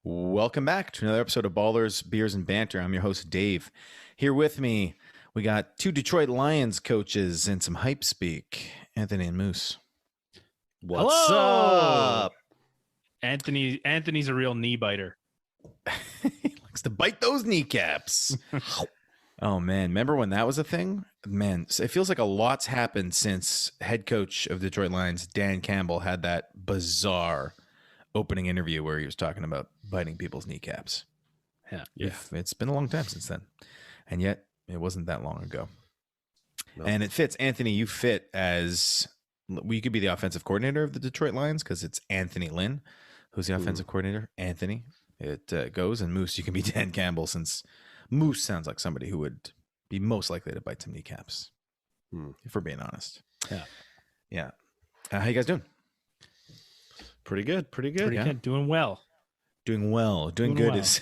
Welcome back to another episode of Ballers, Beers, and Banter. I'm your host, Dave. Here with me, we got two Detroit Lions coaches and some hype speak, Anthony and Moose. What's Hello! up? Anthony's a real knee biter. He likes to bite those kneecaps. Oh, man. Remember when that was a thing? Man, it feels like a lot's happened since head coach of Detroit Lions, Dan Campbell, had that bizarre opening interview where he was talking about biting people's kneecaps. Yeah. It's been a long time since then. And yet, it wasn't that long ago. No. And it fits. Anthony, you fit as... you could be the offensive coordinator of the Detroit Lions because it's Anthony Lynn who's the offensive coordinator. Anthony, it goes. And Moose, you can be Dan Campbell since Moose sounds like somebody who would be most likely to bite some kneecaps, if we're being honest. Yeah. How you guys doing? Pretty good. Pretty good. Doing well. Doing good is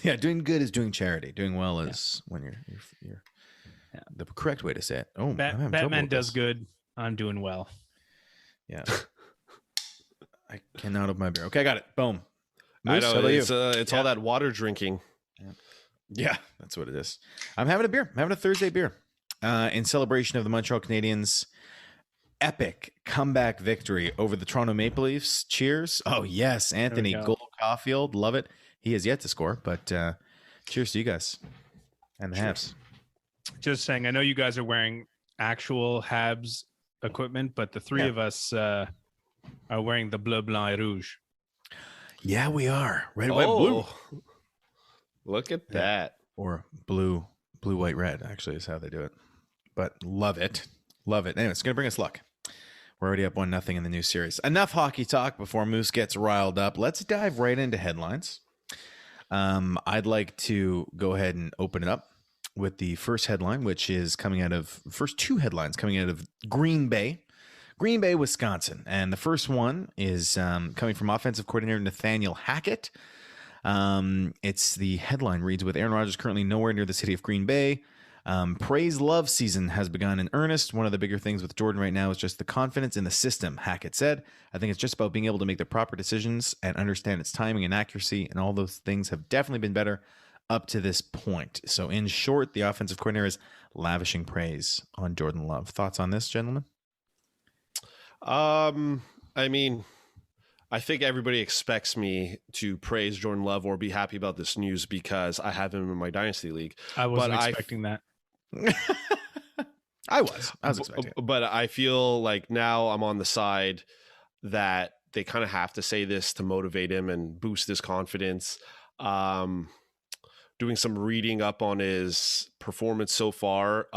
doing charity. Doing well is when you're the correct way to say it. Oh, Batman does good. I'm doing well. Yeah. I cannot open my beer. Okay, I got it. Boom. Moose, I know it's all that water drinking. Yeah, that's what it is. I'm having a beer. I'm having a Thursday beer in celebration of the Montreal Canadiens' epic comeback victory over the Toronto Maple Leafs. Cheers. Oh, yes. Anthony Caulfield. Love it. He has yet to score, but cheers to you guys and the Habs. Just saying, I know you guys are wearing actual Habs equipment, but the three of us are wearing the bleu, blanc, et rouge. Yeah, we are. Red, white, blue. Look at that. Or blue, white, red, actually, is how they do it. But love it. Anyway, it's going to bring us luck. We're already up 1-0 in the new series. Enough hockey talk before Moose gets riled up. Let's dive right into headlines. I'd like to go ahead and open it up with the first headline, which is first two headlines coming out of Green Bay, Wisconsin. And the first one is coming from offensive coordinator Nathaniel Hackett. It's the headline reads, with Aaron Rodgers currently nowhere near the city of Green Bay, praise love season has begun in earnest. One of the bigger things with Jordan right now is just the confidence in the system, Hackett said. I think it's just about being able to make the proper decisions and understand its timing and accuracy, and all those things have definitely been better up to this point. So in short, the offensive coordinator is lavishing praise on Jordan Love. Thoughts on this, gentlemen? I mean, I think everybody expects me to praise Jordan Love or be happy about this news because I have him in my dynasty league. I wasn't expecting that. I was expecting it. But I feel like now I'm on the side that they kind of have to say this to motivate him and boost his confidence. Doing some reading up on his performance so far.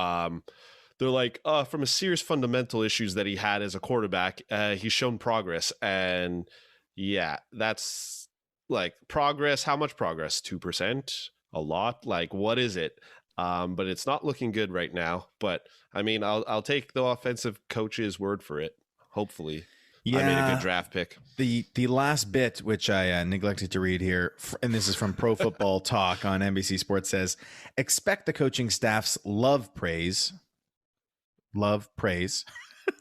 They're like, from a serious fundamental issues that he had as a quarterback, he's shown progress. And yeah, that's like progress. How much progress? 2%? A lot? Like, what is it? But it's not looking good right now. But I mean, I'll take the offensive coach's word for it. Hopefully. Yeah, I made a good draft pick. The last bit, which I neglected to read here, and this is from Pro Football Talk on NBC Sports, says, expect the coaching staff's love praise.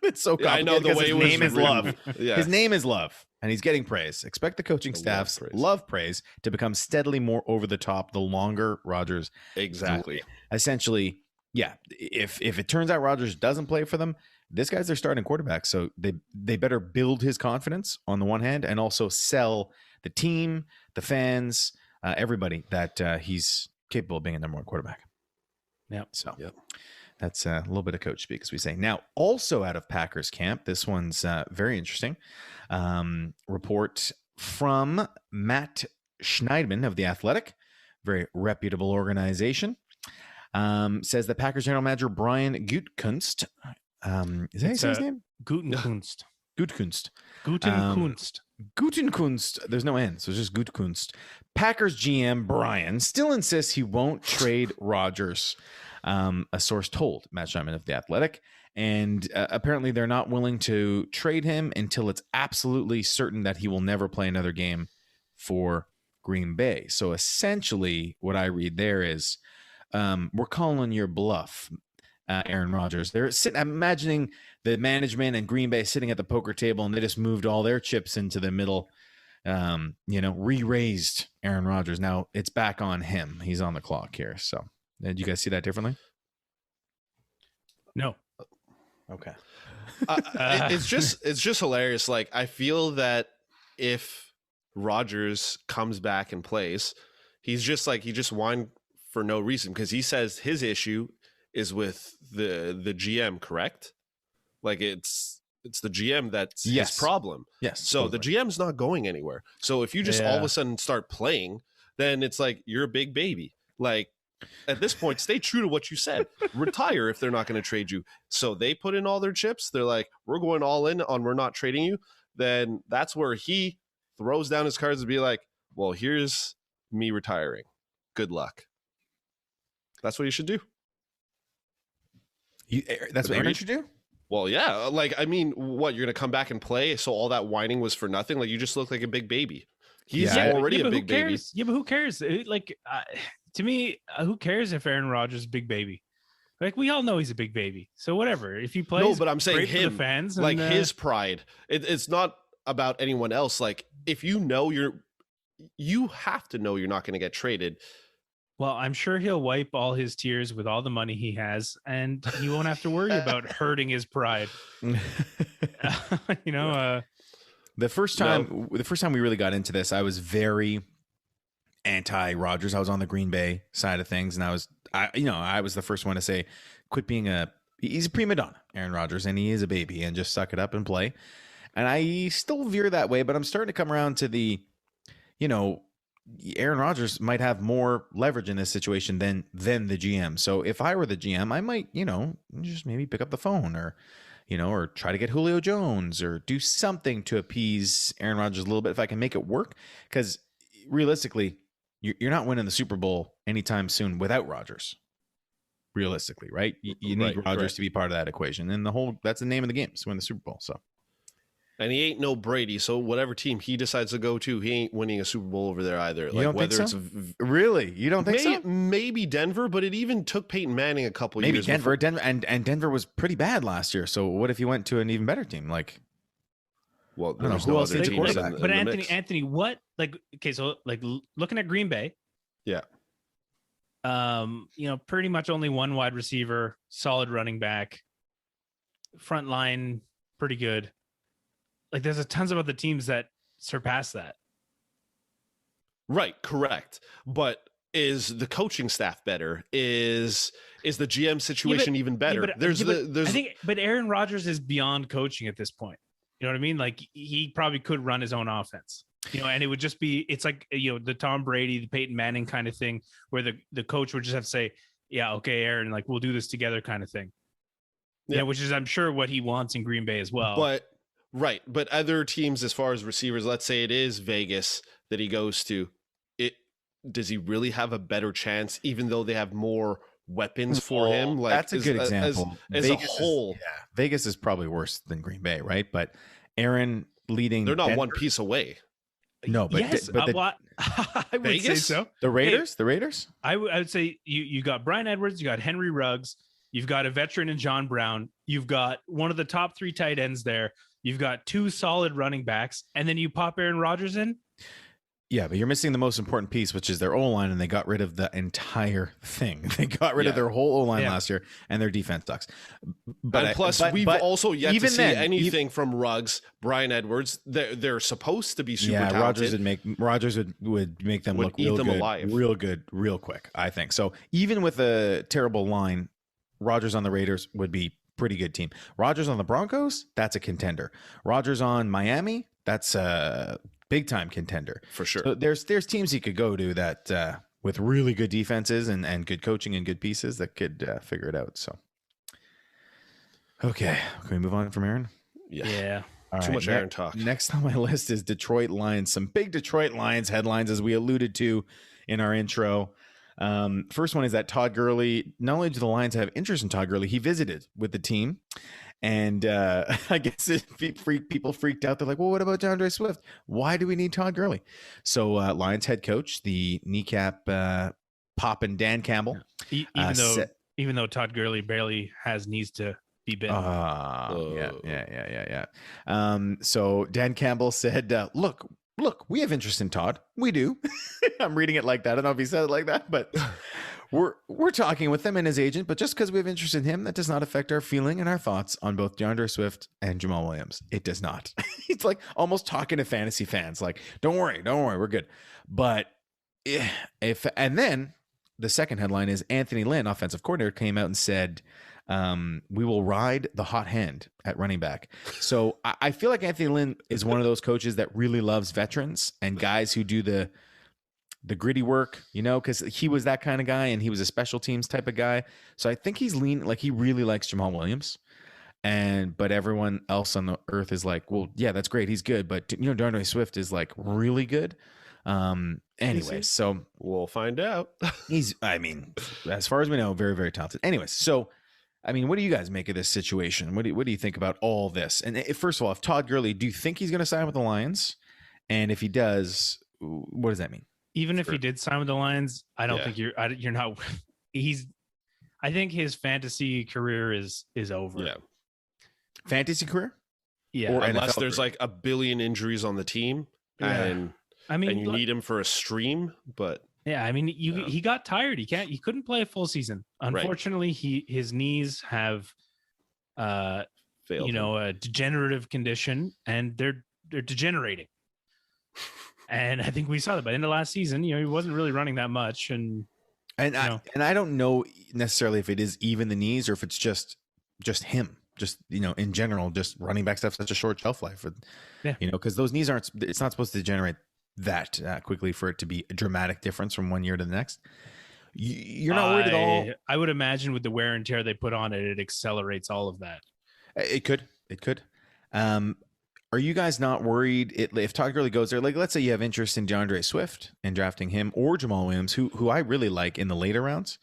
It's so complicated. I know the way his name is Love. Yeah. His name is Love, and he's getting praise. Expect the coaching staff's love praise to become steadily more over the top the longer Rodgers. Exactly. Essentially, yeah. If it turns out Rodgers doesn't play for them, this guy's their starting quarterback, so they better build his confidence on the one hand, and also sell the team, the fans, everybody that he's capable of being a number one quarterback. Yeah. So. Yep. That's a little bit of coach speak, as we say. Now, also out of Packers camp, this one's very interesting. Report from Matt Schneidman of The Athletic, very reputable organization, says that Packers general manager Brian Gutekunst, is that his name? Gutekunst. Gutekunst. There's no N, so it's just Gutekunst. Packers GM Brian still insists he won't trade Rodgers. A source told Matt Schneidman of The Athletic. And apparently they're not willing to trade him until it's absolutely certain that he will never play another game for Green Bay. So essentially what I read there is we're calling your bluff, Aaron Rodgers. They're sitting, I'm imagining the management and Green Bay sitting at the poker table, and they just moved all their chips into the middle re-raised Aaron Rodgers. Now it's back on him. He's on the clock here. So did you guys see that differently? No. Okay. It's just hilarious. Like, I feel that if Rodgers comes back and plays, he just whined for no reason, because he says his issue is with the GM, correct? Like, it's the GM that's his problem. Yes. So totally. the GM's not going anywhere. So if you just all of a sudden start playing, then it's like you're a big baby. Like, at this point, stay true to what you said. Retire if they're not going to trade you. So they put in all their chips. They're like, we're going all in on we're not trading you. Then that's where he throws down his cards and be like, well, here's me retiring. Good luck. That's what you should do. That's what Aaron should do? Well, yeah. Like, I mean, what, you're going to come back and play? So all that whining was for nothing? Like, you just look like a big baby. He's already a big baby. Yeah, but who cares? Like, to me, who cares if Aaron Rodgers is a big baby? Like, we all know he's a big baby. So whatever. If he plays, no, but I'm saying him, the fans, like, his pride. It's not about anyone else. Like, if you know you have to know you're not going to get traded. Well, I'm sure he'll wipe all his tears with all the money he has, and he won't have to worry about hurting his pride. The first time we really got into this, I was very anti-Rodgers. I was on the Green Bay side of things, and I was the first one to say, quit being he's a prima donna, Aaron Rodgers, and he is a baby, and just suck it up and play. And I still veer that way, but I'm starting to come around to the, Aaron Rodgers might have more leverage in this situation than the GM. So if I were the GM, I might, just maybe pick up the phone or try to get Julio Jones or do something to appease Aaron Rodgers a little bit if I can make it work. Because realistically, you're not winning the Super Bowl anytime soon without Rodgers. Realistically, right? You need Rodgers to be part of that equation, and that's the name of the game, is win the Super Bowl. So. And he ain't no Brady, so whatever team he decides to go to, he ain't winning a Super Bowl over there either. You don't think so? Really? You don't think so? Maybe Denver, but it even took Peyton Manning a couple years. Maybe Denver, and Denver was pretty bad last year. So what if he went to an even better team? Like, well, there's no other teams quarterback. But Anthony, what? Like, okay, so like looking at Green Bay, yeah. Pretty much only one wide receiver, solid running back, front line, pretty good. Like, there's a tons of other teams that surpass that. Right, correct. But is the coaching staff better? Is the GM situation even better? But Aaron Rodgers is beyond coaching at this point. You know what I mean? Like, he probably could run his own offense. And it would just be, it's like, the Tom Brady, the Peyton Manning kind of thing, where the coach would just have to say, yeah, okay, Aaron, like, we'll do this together kind of thing. Yeah, which is, I'm sure, what he wants in Green Bay as well. But other teams, as far as receivers, let's say it is Vegas that he goes to, does he really have a better chance, even though they have more weapons for him? Like, that's a good example. As a whole, Vegas is probably worse than Green Bay, right? But Aaron leading, they're not Denver, one piece away. No, but yes, I would Vegas? say so. The Raiders. I would say you got Bryan Edwards, you got Henry Ruggs, you've got a veteran in John Brown, you've got one of the top 3 tight ends there. You've got 2 solid running backs, and then you pop Aaron Rodgers in. Yeah, but you're missing the most important piece, which is their O-line, and they got rid of the entire thing. They got rid of their whole O-line last year, and their defense sucks. But we've also yet to see anything from Ruggs, Bryan Edwards. They're supposed to be super talented. Rodgers would make them look real good, real quick, I think. So even with a terrible line, Rodgers on the Raiders would be pretty good team. Rodgers on the Broncos, that's a contender. Rodgers on Miami, that's a big time contender for sure. So there's teams he could go to that with really good defenses and good coaching and good pieces that could figure it out. So okay, can we move on from Aaron? Yeah. All Too right, much Aaron talk. Next on my list is Detroit Lions. Some big Detroit Lions headlines, as we alluded to in our intro. First one is that Todd Gurley, not only do the Lions have interest in Todd Gurley, he visited with the team. And I guess people freaked out. They're like, well, what about DeAndre Swift? Why do we need Todd Gurley? So Lions head coach, the kneecap popping Dan Campbell. Even though Todd Gurley barely has knees to be bent. Yeah. So Dan Campbell said, look, look, we have interest in Todd. We do. I'm reading it like that. I don't know if he said it like that, but we're talking with him and his agent. But just because we have interest in him, that does not affect our feeling and our thoughts on both DeAndre Swift and Jamal Williams. It does not. It's like almost talking to fantasy fans. Like, don't worry, we're good. But and then the second headline is Anthony Lynn, offensive coordinator, came out and said, we will ride the hot hand at running back. So I feel like Anthony Lynn is one of those coaches that really loves veterans and guys who do the gritty work, because he was that kind of guy and he was a special teams type of guy. So I think he's like he really likes Jamal Williams. But everyone else on the earth is like, well, yeah, that's great. He's good. But DeAndre Swift is like really good. Anyway, so we'll find out. As far as we know, very, very talented. Anyways, so what do you guys make of this situation? What do you think about all this? And first of all, if Todd Gurley, do you think he's going to sign with the Lions? And if he does, what does that mean? Even if he did sign with the Lions, I don't think you're not. I think his fantasy career is over. Yeah, fantasy career. Yeah, or unless there's like a billion injuries on the team, and you need him for a stream, but. Yeah, he got tired. He couldn't play a full season. Unfortunately, his knees have failed. A degenerative condition, and they're degenerating. And I think we saw that by the end of last season. He wasn't really running that much, and I don't know necessarily if it is even the knees or if it's just him. Just in general, just running backs have such a short shelf life. Because those knees aren't. It's not supposed to degenerate that quickly for it to be a dramatic difference from one year to the next. You're not worried at all. I would imagine with the wear and tear they put on it, it accelerates all of that. It could. Are you guys not worried if Todd Gurley goes there? Like, let's say you have interest in DeAndre Swift and drafting him or Jamal Williams, who I really like in the later rounds.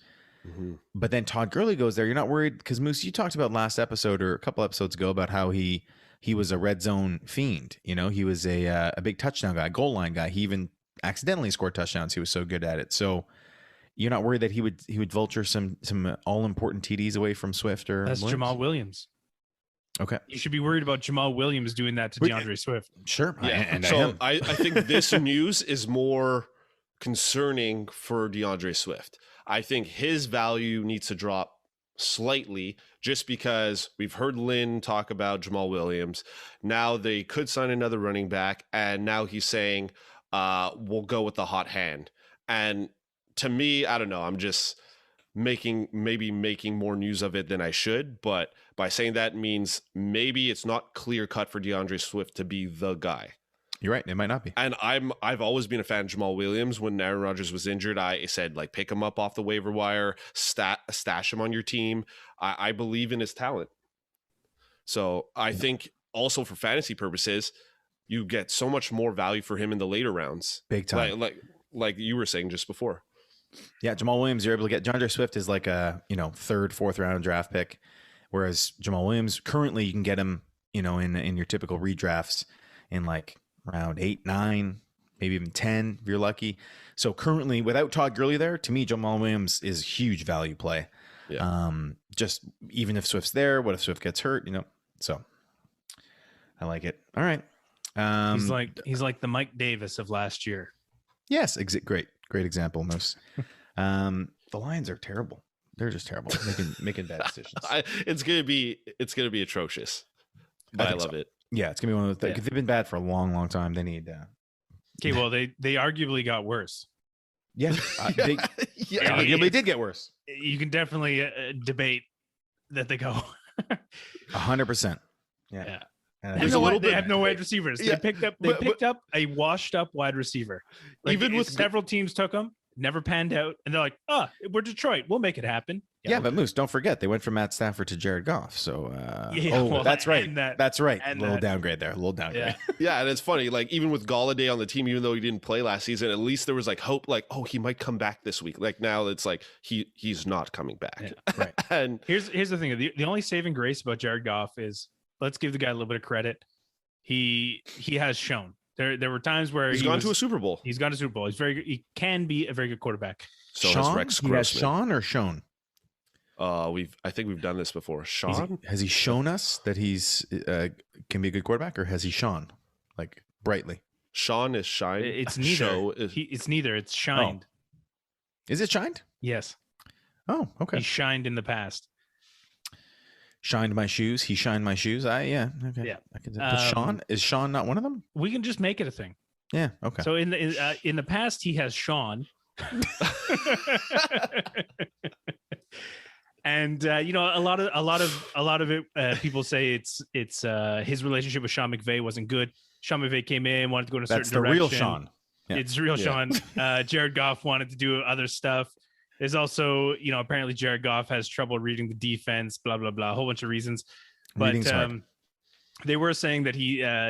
Mm-hmm. But then Todd Gurley goes there. You're not worried because Moose, you talked about last episode or a couple episodes ago about how he was a red zone fiend. He was a big touchdown guy, goal line guy. He even accidentally scored touchdowns. He was so good at it. So you're not worried that he would vulture some all important TDs away from Swift or that's Williams? Jamal Williams. Okay, you should be worried about Jamal Williams doing that to DeAndre Swift. Sure, yeah. So I think this news is more concerning for DeAndre Swift. I think his value needs to drop slightly just because we've heard Lynn talk about Jamal Williams. Now they could sign another running back, and now he's saying we'll go with the hot hand. And to me, I don't know, I'm just making more news of it than I should, but by saying that means maybe it's not clear cut for DeAndre Swift to be the guy. You're right. It might not be. And I've always been a fan of Jamal Williams. When Aaron Rodgers was injured, I said, like, pick him up off the waiver wire, stash him on your team. I believe in his talent. So I think also for fantasy purposes, you get so much more value for him in the later rounds. Big time. Like you were saying just before. Yeah, Jamal Williams, you're able to get. DeAndre Swift is like a third, fourth round draft pick, whereas Jamal Williams currently you can get him in your typical redrafts in like round 8, 9, maybe even 10 if you're lucky. So currently, without Todd Gurley there, to me, Jamal Williams is a huge value play. Yeah. Just even if Swift's there, what if Swift gets hurt? So I like it. All right. He's like the Mike Davis of last year. Yes, great example, Moose. The Lions are terrible. They're just terrible, making bad decisions. It's gonna be atrocious, but I love it. Yeah, it's gonna be one of those. They've been bad for a long, long time. They need. Okay, well, they arguably got worse. Yeah, they arguably did get worse. You can definitely debate that they go 100%. Yeah. They have no wide receivers. Yeah, they picked up a washed up wide receiver. Even with several teams took him, never panned out, and they're like, we're Detroit, we'll make it happen. Yeah, but Moose, don't forget they went from Matt Stafford to Jared Goff. So that's right. That's right. A little downgrade there. A little downgrade. Yeah, and it's funny. Like even with Galladay on the team, even though he didn't play last season, at least there was like hope. Like, he might come back this week. Like now, it's like he's not coming back. Yeah, right. And here's the thing: the only saving grace about Jared Goff is let's give the guy a little bit of credit. He has shown. There were times where he's gone to a Super Bowl. He's gone to a Super Bowl. He's he can be a very good quarterback. So has Rex Grossman. Has Sean or shown? I think we've done this before. Sean, has he shown us that he's can be a good quarterback, or has he shone like brightly? Sean is shine. It's neither. Show is, It's neither. It's shined. Is it shined? Yes. Oh, okay. He shined in the past. Shined my shoes. He shined my shoes. Okay. Yeah. I can, Sean, is Sean not one of them? We can just make it a thing. Yeah. Okay. So in the past, he has Sean. And a lot of it, people say it's his relationship with Sean McVay wasn't good. Sean McVay came in, wanted to go in a certain direction. That's the real Sean. Yeah. It's real Sean. Jared Goff wanted to do other stuff. There's also, apparently Jared Goff has trouble reading the defense, blah, blah, blah, a whole bunch of reasons. But they were saying that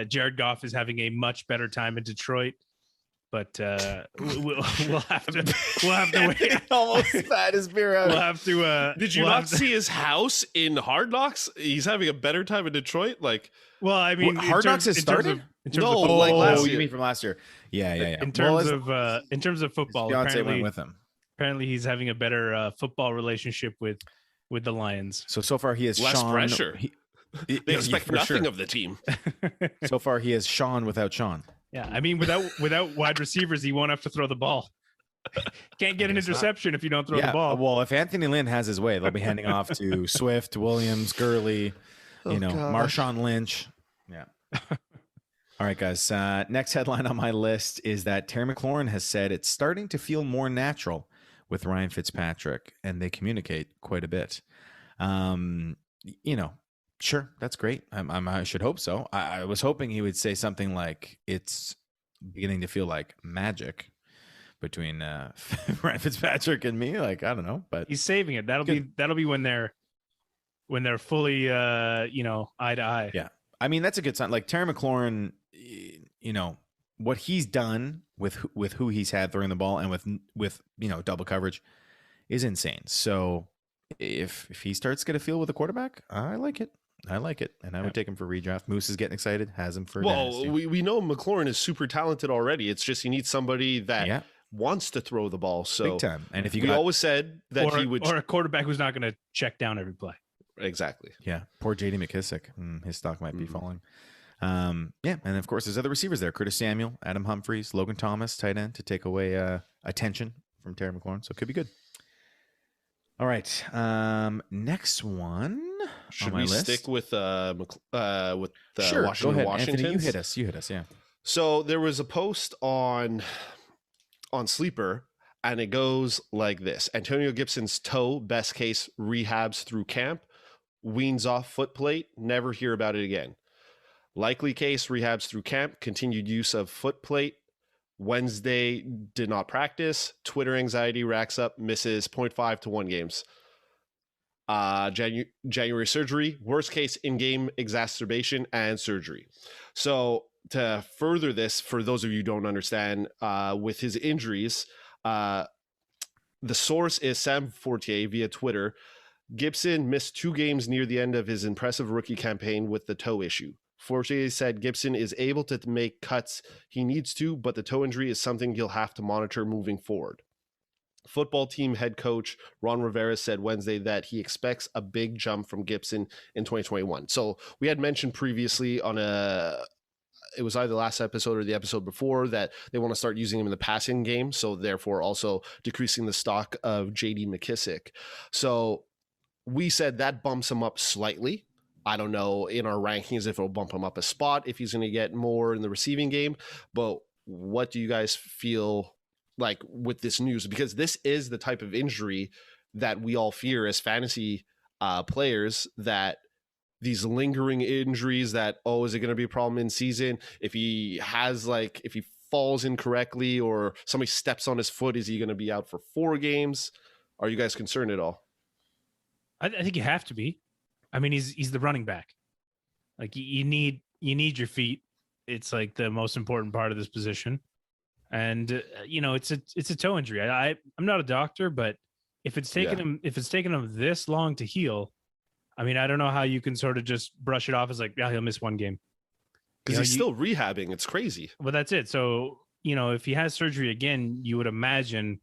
Jared Goff is having a much better time in Detroit. But we'll have to wait. Almost spat his beer out. We'll have to. Did you not see his house in Hard Knocks? He's having a better time in Detroit. Like, well, I mean, Hard Knocks has started. Like last year. You mean from last year? Yeah. In terms of football, his fiance apparently went with him. Apparently, he's having a better football relationship with the Lions. So far he has less Sean, pressure. They expect nothing of the team. So far he has Sean without Sean. Yeah, I mean, without wide receivers, he won't have to throw the ball. Can't get an interception if you don't throw the ball. Well, if Anthony Lynn has his way, they'll be handing off to Swift, Williams, Gurley, Marshawn Lynch. Yeah. All right, guys. Next headline on my list is that Terry McLaurin has said it's starting to feel more natural with Ryan Fitzpatrick, and they communicate quite a bit. Sure, that's great. I should hope so. I was hoping he would say something like it's beginning to feel like magic between Ryan Fitzpatrick and me. Like, I don't know, but he's saving it. That'll be when they're fully eye to eye. Yeah, I mean that's a good sign. Like Terry McLaurin, what he's done with who he's had throwing the ball and with double coverage is insane. So if he starts to get a feel with a quarterback, I like it. And I would take him for redraft. Moose is getting excited, has him for dynasty. we know McLaurin is super talented already. It's just he needs somebody that wants to throw the ball. So big time. And if we always said that he would, or a quarterback who's not going to check down every play. Exactly. Yeah. Poor JD McKissick. His stock might be falling. And of course there's other receivers there. Curtis Samuel, Adam Humphries, Logan Thomas, tight end, to take away attention from Terry McLaurin. So it could be good. All right. Next one. Should we stick with sure, Washington? Go ahead, Washington. Anthony, you hit us. Yeah. So there was a post on Sleeper, and it goes like this: Antonio Gibson's toe, best case, rehabs through camp, weans off foot plate, never hear about it again. Likely case, rehabs through camp, continued use of foot plate. Wednesday did not practice. Twitter anxiety racks up, misses 0.5 to 1 games. January surgery, worst case in-game exacerbation and surgery. So to further this, for those of you who don't understand, with his injuries, the source is Sam Fortier via Twitter. Gibson missed 2 games near the end of his impressive rookie campaign with the toe issue. Fortier said Gibson is able to make cuts he needs to, but the toe injury is something he'll have to monitor moving forward. Football team head coach Ron Rivera said Wednesday that he expects a big jump from Gibson in 2021. So we had mentioned previously it was either the last episode or the episode before that they want to start using him in the passing game. So therefore also decreasing the stock of JD McKissick. So we said that bumps him up slightly. I don't know in our rankings if it'll bump him up a spot, if he's going to get more in the receiving game. But what do you guys feel like with this news? Because this is the type of injury that we all fear as fantasy players, that these lingering injuries that, is it going to be a problem in season? If he falls incorrectly or somebody steps on his foot, is he going to be out for 4 games? Are you guys concerned at all? I think you have to be. I mean, he's the running back. Like you need your feet. It's like the most important part of this position. And it's a toe injury. I'm not a doctor, but if it's taken him this long to heal, I mean, I don't know how you can sort of just brush it off as like, he'll miss 1 game. Because he's still rehabbing. It's crazy. But that's it. So, if he has surgery again, you would imagine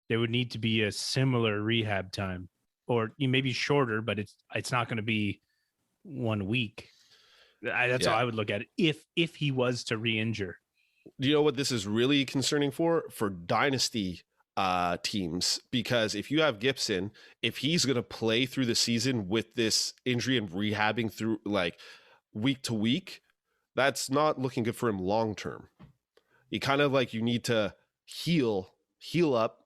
there would need to be a similar rehab time. Or maybe shorter, but it's not going to be 1 week. That's how I would look at it. If he was to re-injure, Do you know what this is really concerning for dynasty teams? Because if you have Gibson, if he's going to play through the season with this injury and rehabbing through like week to week, that's not looking good for him long term. You kind of like, you need to heal up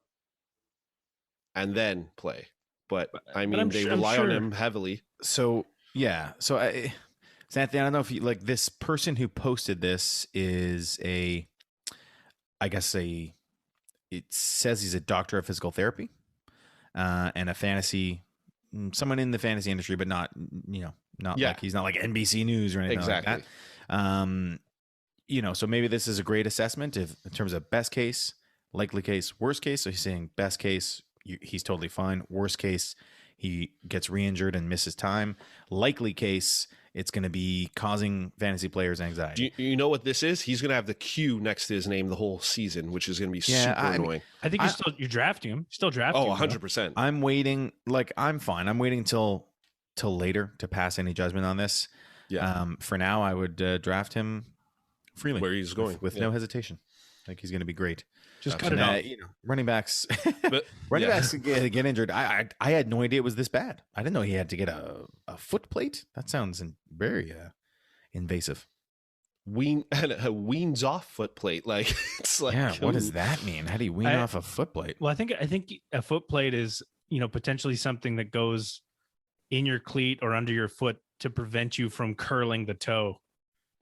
and then play. But I mean, they rely on him heavily. So yeah. So Anthony, I don't know if you like, this person who posted this is it says he's a doctor of physical therapy, and a fantasy, someone in the fantasy industry, but not like, he's not like NBC News or anything like that. So maybe this is a great assessment in terms of best case, likely case, worst case. So he's saying best case, he's totally fine. Worst case, he gets re-injured and misses time. Likely case, it's going to be causing fantasy players anxiety. Do you know what this is? He's going to have the Q next to his name the whole season, which is going to be super annoying. I think you're drafting him. Still drafting him. 100%. I'm waiting. Like, I'm fine. I'm waiting till later to pass any judgment on this. Yeah. For now, I would draft him freely. Where he's going. With no hesitation. I think he's going to be great. Just cut it out. Running backs, But, backs get injured. I had no idea it was this bad. I didn't know he had to get a foot plate. That sounds very invasive. Weans off foot plate. Like, it's like, yeah. What does that mean? How do you wean off a foot plate? Well, I think a foot plate is, potentially something that goes in your cleat or under your foot to prevent you from curling the toe.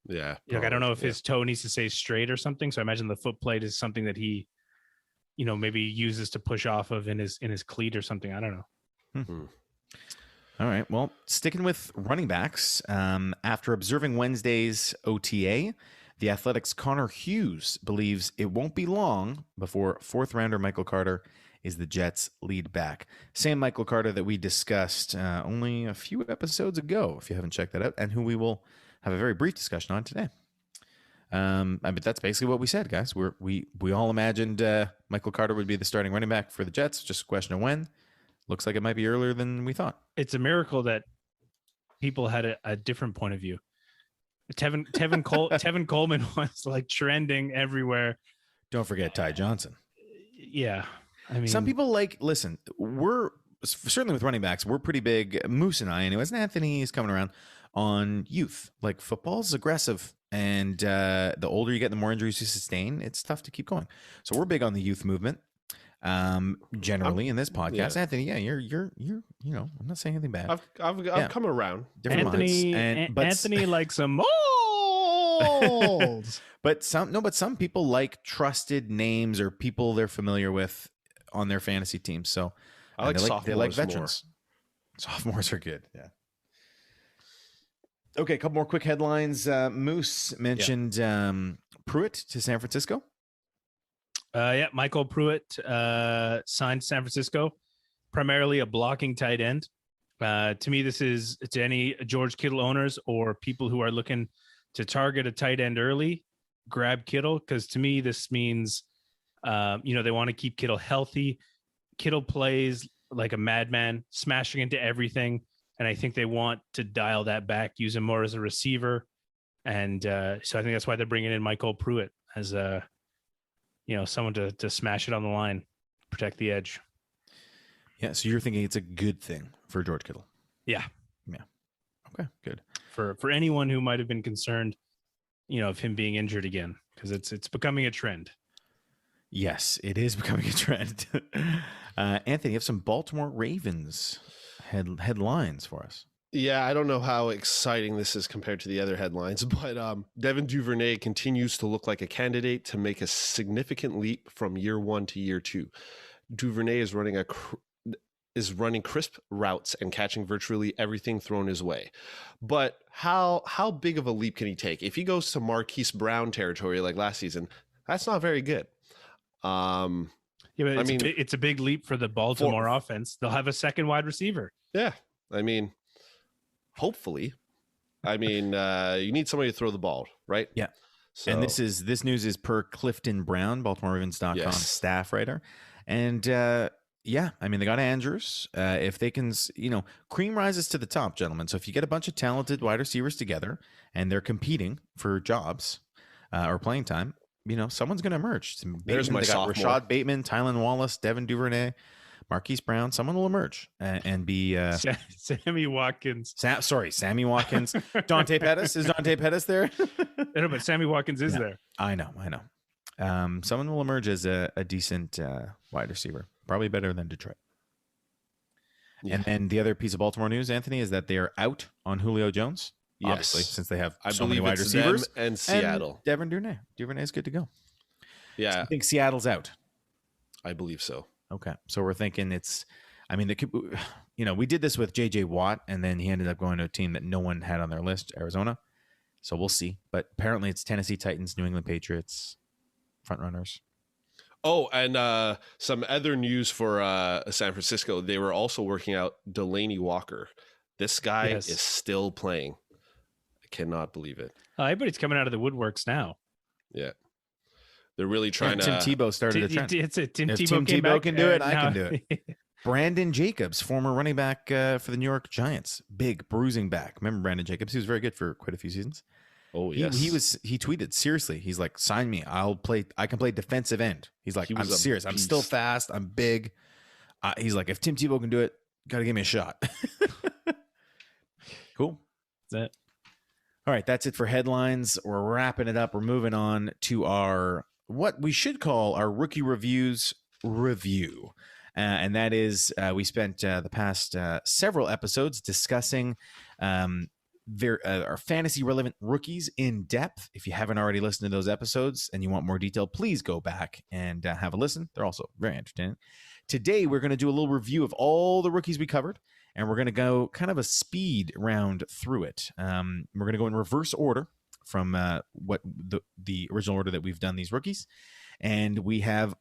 Yeah. Like, I don't know if his toe needs to stay straight or something. So I imagine the foot plate is something that he, maybe uses to push off of in his cleat or something. I don't know. All right. Well, sticking with running backs, after observing Wednesday's OTA, the Athletics' Connor Hughes believes it won't be long before fourth rounder Michael Carter is the Jets' lead back. Same Michael Carter that we discussed only a few episodes ago, if you haven't checked that out, and who we will have a very brief discussion on today. But that's basically what we said, guys. We all imagined Michael Carter would be the starting running back for the Jets. Just a question of when. Looks like it might be earlier than we thought. It's a miracle that people had a different point of view. Tevin Coleman was like trending everywhere. Don't forget Ty Johnson. Yeah. I mean, some people listen, we're certainly with running backs, we're pretty big, Moose and I, anyways, and Anthony is coming around on youth. Like, football's aggressive, and the older you get, the more injuries you sustain. It's tough to keep going. So we're big on the youth movement. Generally in this podcast, yeah. Anthony, you're I'm not saying anything bad. I've come around. Anthony likes them old. but some people like trusted names or people they're familiar with on their fantasy teams. So I like sophomores. They like veterans. More. Sophomores are good. Yeah. Okay, a couple more quick headlines. Moose mentioned Pruitt to San Francisco. Michael Pruitt signed San Francisco, primarily a blocking tight end. To me, this is to any George Kittle owners or people who are looking to target a tight end early, grab Kittle, because to me, this means, they want to keep Kittle healthy. Kittle plays like a madman, smashing into everything. And I think they want to dial that back, use him more as a receiver. And so I think that's why they're bringing in Michael Pruitt as someone to smash it on the line, protect the edge. Yeah. So you're thinking it's a good thing for George Kittle? Yeah. Yeah. Okay, good. For anyone who might have been concerned, of him being injured again, because it's becoming a trend. Yes, it is becoming a trend. Anthony, you have some Baltimore Ravens headlines for us. Yeah, I don't know how exciting this is compared to the other headlines, but Devin Duvernay continues to look like a candidate to make a significant leap from year one to year two. Duvernay is running crisp routes and catching virtually everything thrown his way. But how big of a leap can he take? If he goes to Marquise Brown territory like last season, that's not very good. It's a big leap for the Baltimore offense. They'll have a second wide receiver. Yeah, hopefully. You need somebody to throw the ball, right? Yeah. So, and this news is per Clifton Brown, BaltimoreRavens.com staff writer. And they got Andrews. If they can, cream rises to the top, gentlemen. So if you get a bunch of talented wide receivers together and they're competing for jobs or playing time, someone's going to emerge. There's my they got sophomore. Rashad Bateman, Tylan Wallace, Devin Duvernay, Marquise Brown. Someone will emerge and be Sammy Watkins. Sammy Watkins. Dante Pettis. Is Dante Pettis there? No, but Sammy Watkins is there. I know. Someone will emerge as a decent wide receiver, probably better than Detroit. Yeah. And then the other piece of Baltimore news, Anthony, is that they are out on Julio Jones. Yes. Obviously, since they have so believe many wide it's receivers. them and Seattle. And Devin Duvernay. Duvernay is good to go. Yeah. So I think Seattle's out. I believe so. Okay. So we're thinking we did this with J.J. Watt, and then he ended up going to a team that no one had on their list, Arizona. So we'll see. But apparently it's Tennessee Titans, New England Patriots, front runners. Oh, and some other news for San Francisco. They were also working out Delaney Walker. This guy is still playing. I cannot believe it. Everybody's coming out of the woodworks now. Yeah. They're really trying to... Tim Tebow started a trend. Tim Tebow can do it, I can do it. Brandon Jacobs, former running back for the New York Giants. Big bruising back. Remember Brandon Jacobs? He was very good for quite a few seasons. Oh, yes. He tweeted, seriously, he's like, sign me. I can play defensive end. He's like, I'm serious. I'm still fast. I'm big. He's like, if Tim Tebow can do it, got to give me a shot. Cool. That's it. All right. That's it for headlines. We're wrapping it up. We're moving on to our, what we should call our rookie reviews review. And that is, we spent the past several episodes discussing our fantasy relevant rookies in depth. If you haven't already listened to those episodes and you want more detail, please go back and have a listen. They're also very entertaining. Today, we're going to do a little review of all the rookies we covered, and we're going to go kind of a speed round through it. We're going to go in reverse order from what the original order that we've done these rookies. And we're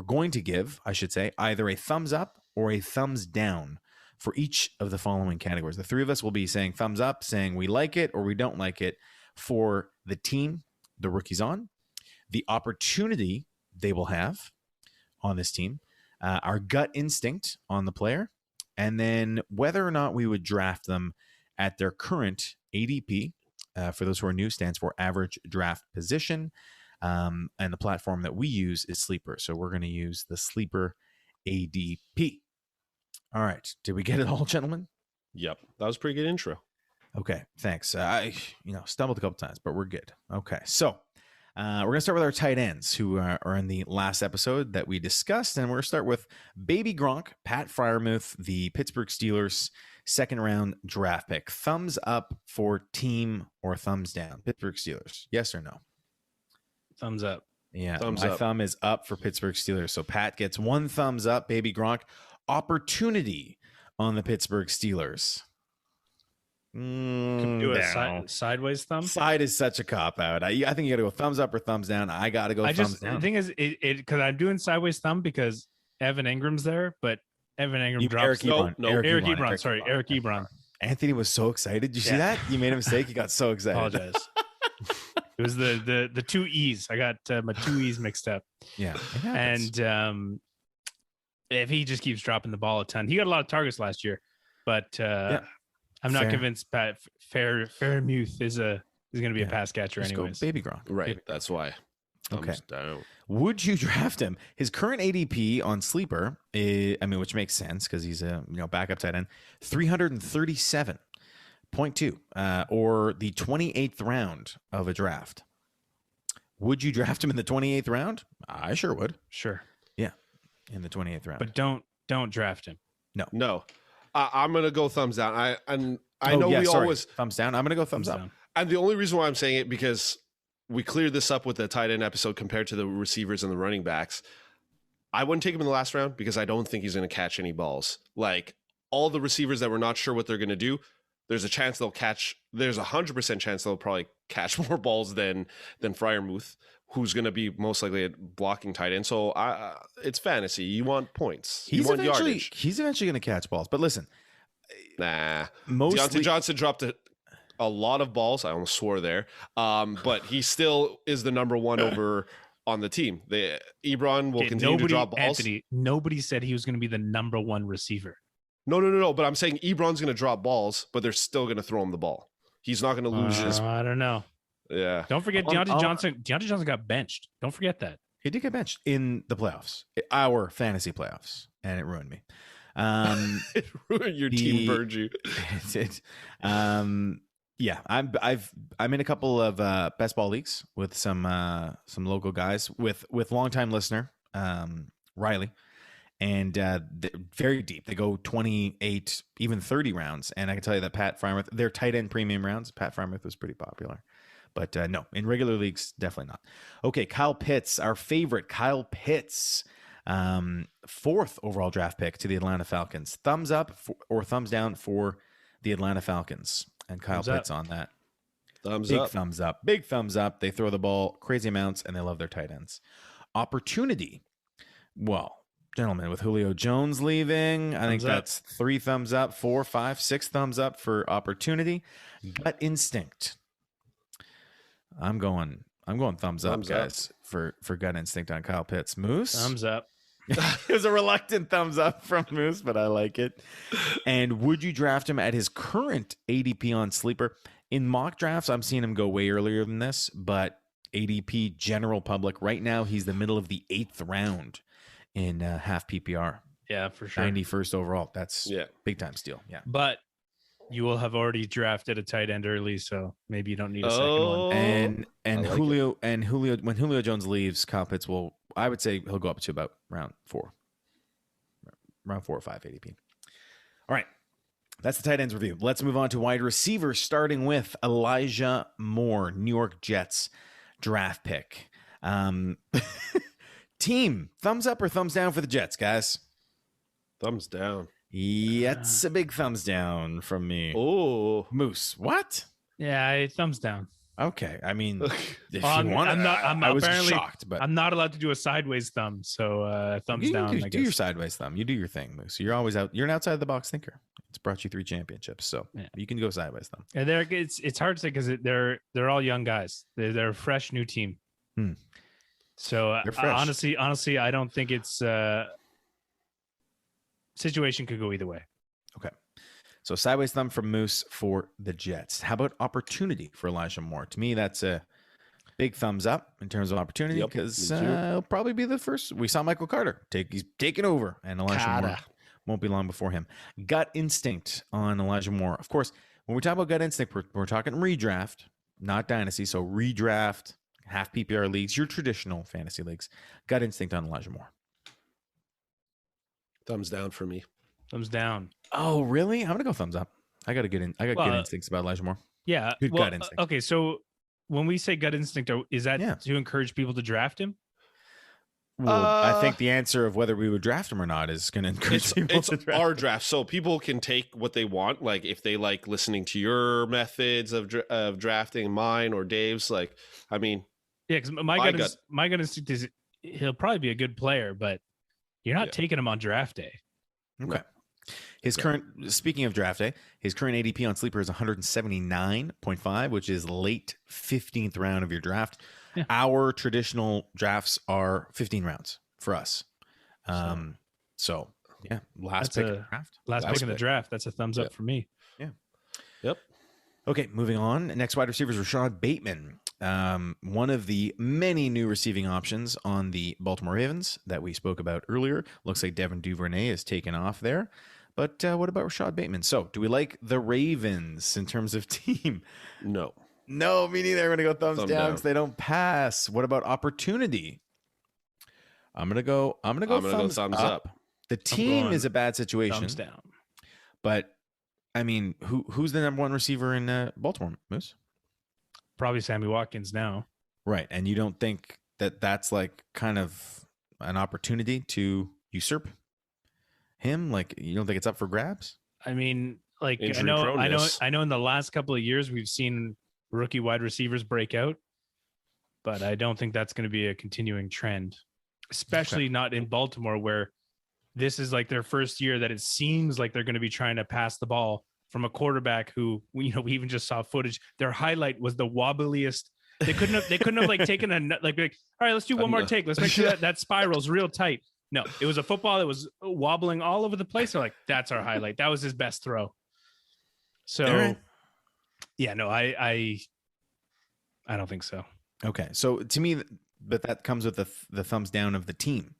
going to give, I should say, either a thumbs up or a thumbs down for each of the following categories. The three of us will be saying thumbs up, saying we like it or we don't like it for the team the rookie's on, the opportunity they will have on this team, our gut instinct on the player, and then whether or not we would draft them at their current ADP. For those who are new, stands for average draft position. And the platform that we use is Sleeper. So we're going to use the Sleeper ADP. All right. Did we get it all, gentlemen? Yep. That was a pretty good intro. Okay. Thanks. I stumbled a couple times, but we're good. Okay. So we're going to start with our tight ends who are in the last episode that we discussed. And we're going to start with Baby Gronk, Pat Freiermuth, the Pittsburgh Steelers second round draft pick. Thumbs up for team or thumbs down? Pittsburgh Steelers. Yes or no? Thumbs up. Yeah. My thumb is up for Pittsburgh Steelers. So Pat gets one thumbs up. Baby Gronk. Opportunity on the Pittsburgh Steelers. Could do a sideways thumb. Side is such a cop out. I think you got to go thumbs up or thumbs down. I got to go thumbs down. The thing is, because I'm doing sideways thumb because Evan Ingram's there, but Evan Ingram drops. Eric Ebron. Sorry, Eric Ebron. Anthony was so excited. Did you see that? You made a mistake. He got so excited. Apologize. It was the two E's. I got my two E's mixed up. Yeah, and if he just keeps dropping the ball a ton, he got a lot of targets last year, but I'm not convinced Pat Freiermuth is going to be a pass catcher anyways. Baby Gronk. Right. Baby That's why. Thumbs down. Would you draft him? His current ADP on Sleeper, which makes sense because he's a backup tight end, 337.2, or the 28th round of a draft. Would you draft him in the 28th round? I sure would. Sure. Yeah, in the 28th round. But don't draft him. No. I'm gonna go thumbs down. I know we always thumbs down. I'm gonna go thumbs up. Down. And the only reason why I'm saying it because we cleared this up with the tight end episode compared to the receivers and the running backs. I wouldn't take him in the last round because I don't think he's going to catch any balls. Like all the receivers that we're not sure what they're going to do, there's a chance they'll catch. There's 100% chance they'll probably catch more balls than Freiermuth, who's going to be most likely a blocking tight end. So it's fantasy. You want points. You want yardage. He's eventually going to catch balls. But listen, Deontay Johnson dropped a lot of balls. I almost swore there. But he still is the number one over on the team. Ebron will continue to drop balls. Anthony, nobody said he was going to be the number one receiver. No. But I'm saying Ebron's going to drop balls, but they're still going to throw him the ball. He's not going to lose his. I don't know. Yeah. Don't forget Deontay Johnson. Deontay Johnson got benched. Don't forget that. He did get benched in the playoffs, our fantasy playoffs, and it ruined me. It ruined your team, Virgil. Yeah, I'm in a couple of best ball leagues with some local guys with longtime listener Riley, and they're very deep. They go 28, even 30 rounds, and I can tell you that Pat Frymouth, their tight end premium rounds, Pat Frymouth was pretty popular. But no, in regular leagues, definitely not. Okay, Kyle Pitts, our favorite Kyle Pitts, 4th overall draft pick to the Atlanta Falcons. Thumbs up or thumbs down for the Atlanta Falcons and Kyle Pitts on that. Big thumbs up. Big thumbs up. They throw the ball crazy amounts, and they love their tight ends. Opportunity. Well, gentlemen, with Julio Jones leaving, I think that's 3 thumbs up, 4, 5, 6 thumbs up for opportunity. Gut instinct. I'm going thumbs up, guys, for gut instinct on Kyle Pitts. Moose? Thumbs up. It was a reluctant thumbs up from Moose, but I like it. And would you draft him at his current ADP on Sleeper? In mock drafts, I'm seeing him go way earlier than this, but ADP general public, right now, he's the middle of the 8th round in half PPR. Yeah, for sure. 91st overall. That's big time steal. Yeah. But you will have already drafted a tight end early, so maybe you don't need a second one. And Julio when Julio Jones leaves, Kyle Pitts will, I would say he'll go up to about round 4 or 5 ADP. All right. That's the tight ends review. Let's move on to wide receivers, starting with Elijah Moore, New York Jets draft pick. Team, thumbs up or thumbs down for the Jets, guys? Thumbs down. Yeah, it's a big thumbs down from me. Oh, Moose, what? Yeah, thumbs down. Okay, I mean, if I'm you want, I was shocked, but I'm not allowed to do a sideways thumb, so thumbs down. You do your sideways thumb. You do your thing, Moose. You're always out. You're an outside the box thinker. It's brought you 3 championships, so you can go sideways thumb. And it's hard to say because they're all young guys. They're a fresh new team. So honestly, I don't think it's situation could go either way. Okay. So sideways thumb from Moose for the Jets. How about opportunity for Elijah Moore? To me, that's a big thumbs up in terms of opportunity because he'll probably be the first. We saw Michael Carter. He's taking over, and Elijah Moore won't be long before him. Gut instinct on Elijah Moore. Of course, when we talk about gut instinct, we're talking redraft, not dynasty. So redraft, half PPR leagues, your traditional fantasy leagues. Gut instinct on Elijah Moore. Thumbs down for me. Thumbs down. Oh, really? I'm gonna go thumbs up. I got good instincts about Elijah Moore. Yeah, good gut instinct. Okay, so when we say gut instinct, is that to encourage people to draft him? Well, I think the answer of whether we would draft him or not is going to encourage people to draft our draft, so people can take what they want. Like if they like listening to your methods of drafting, mine or Dave's. Like, I mean, because my gut instinct is he'll probably be a good player, but you're not taking him on draft day. Okay. Speaking of draft day, his current ADP on Sleeper is 179.5, which is late 15th round of your draft. Yeah. Our traditional drafts are 15 rounds for us. So last pick in the draft. Last pick in the draft. That's a thumbs up for me. Yeah. Yep. Okay, moving on. Next wide receiver is Rashad Bateman. One of the many new receiving options on the Baltimore Ravens that we spoke about earlier. Looks like Devin Duvernay is taken off there. But what about Rashad Bateman? So do we like the Ravens in terms of team? No, me neither. I'm going to go thumbs down because they don't pass. What about opportunity? I'm going to go thumbs up. The team is a bad situation. Thumbs down. But I mean, who's the number 1 receiver in Baltimore, Moose? Probably Sammy Watkins now. Right. And you don't think that that's like kind of an opportunity to usurp him? Like, you don't think it's up for grabs? I mean, like, I know in the last couple of years we've seen rookie wide receivers break out, but I don't think that's going to be a continuing trend, especially not in Baltimore, where this is like their first year that it seems like they're going to be trying to pass the ball from a quarterback who, we even just saw footage. Their highlight was the wobbliest. They couldn't have like taken all right, let's do one more take. Let's make sure that spiral's real tight. No, it was a football that was wobbling all over the place. They're like, that's our highlight. That was his best throw. So, I I don't think so. Okay, so to me, but that comes with the thumbs down of the team.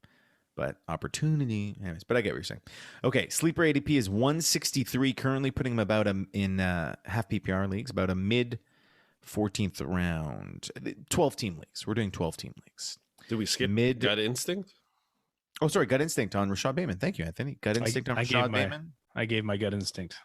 But opportunity, anyways. But I get what you're saying. Okay, sleeper ADP is 163, currently putting him about in half PPR leagues, about a mid 14th round, 12 team leagues. We're doing 12 team leagues. Did we skip Mid Gut Instinct? Oh, sorry, Gut Instinct on Rashad Bateman. Thank you, Anthony. Gut Instinct on Rashad Bateman. I gave my gut instinct.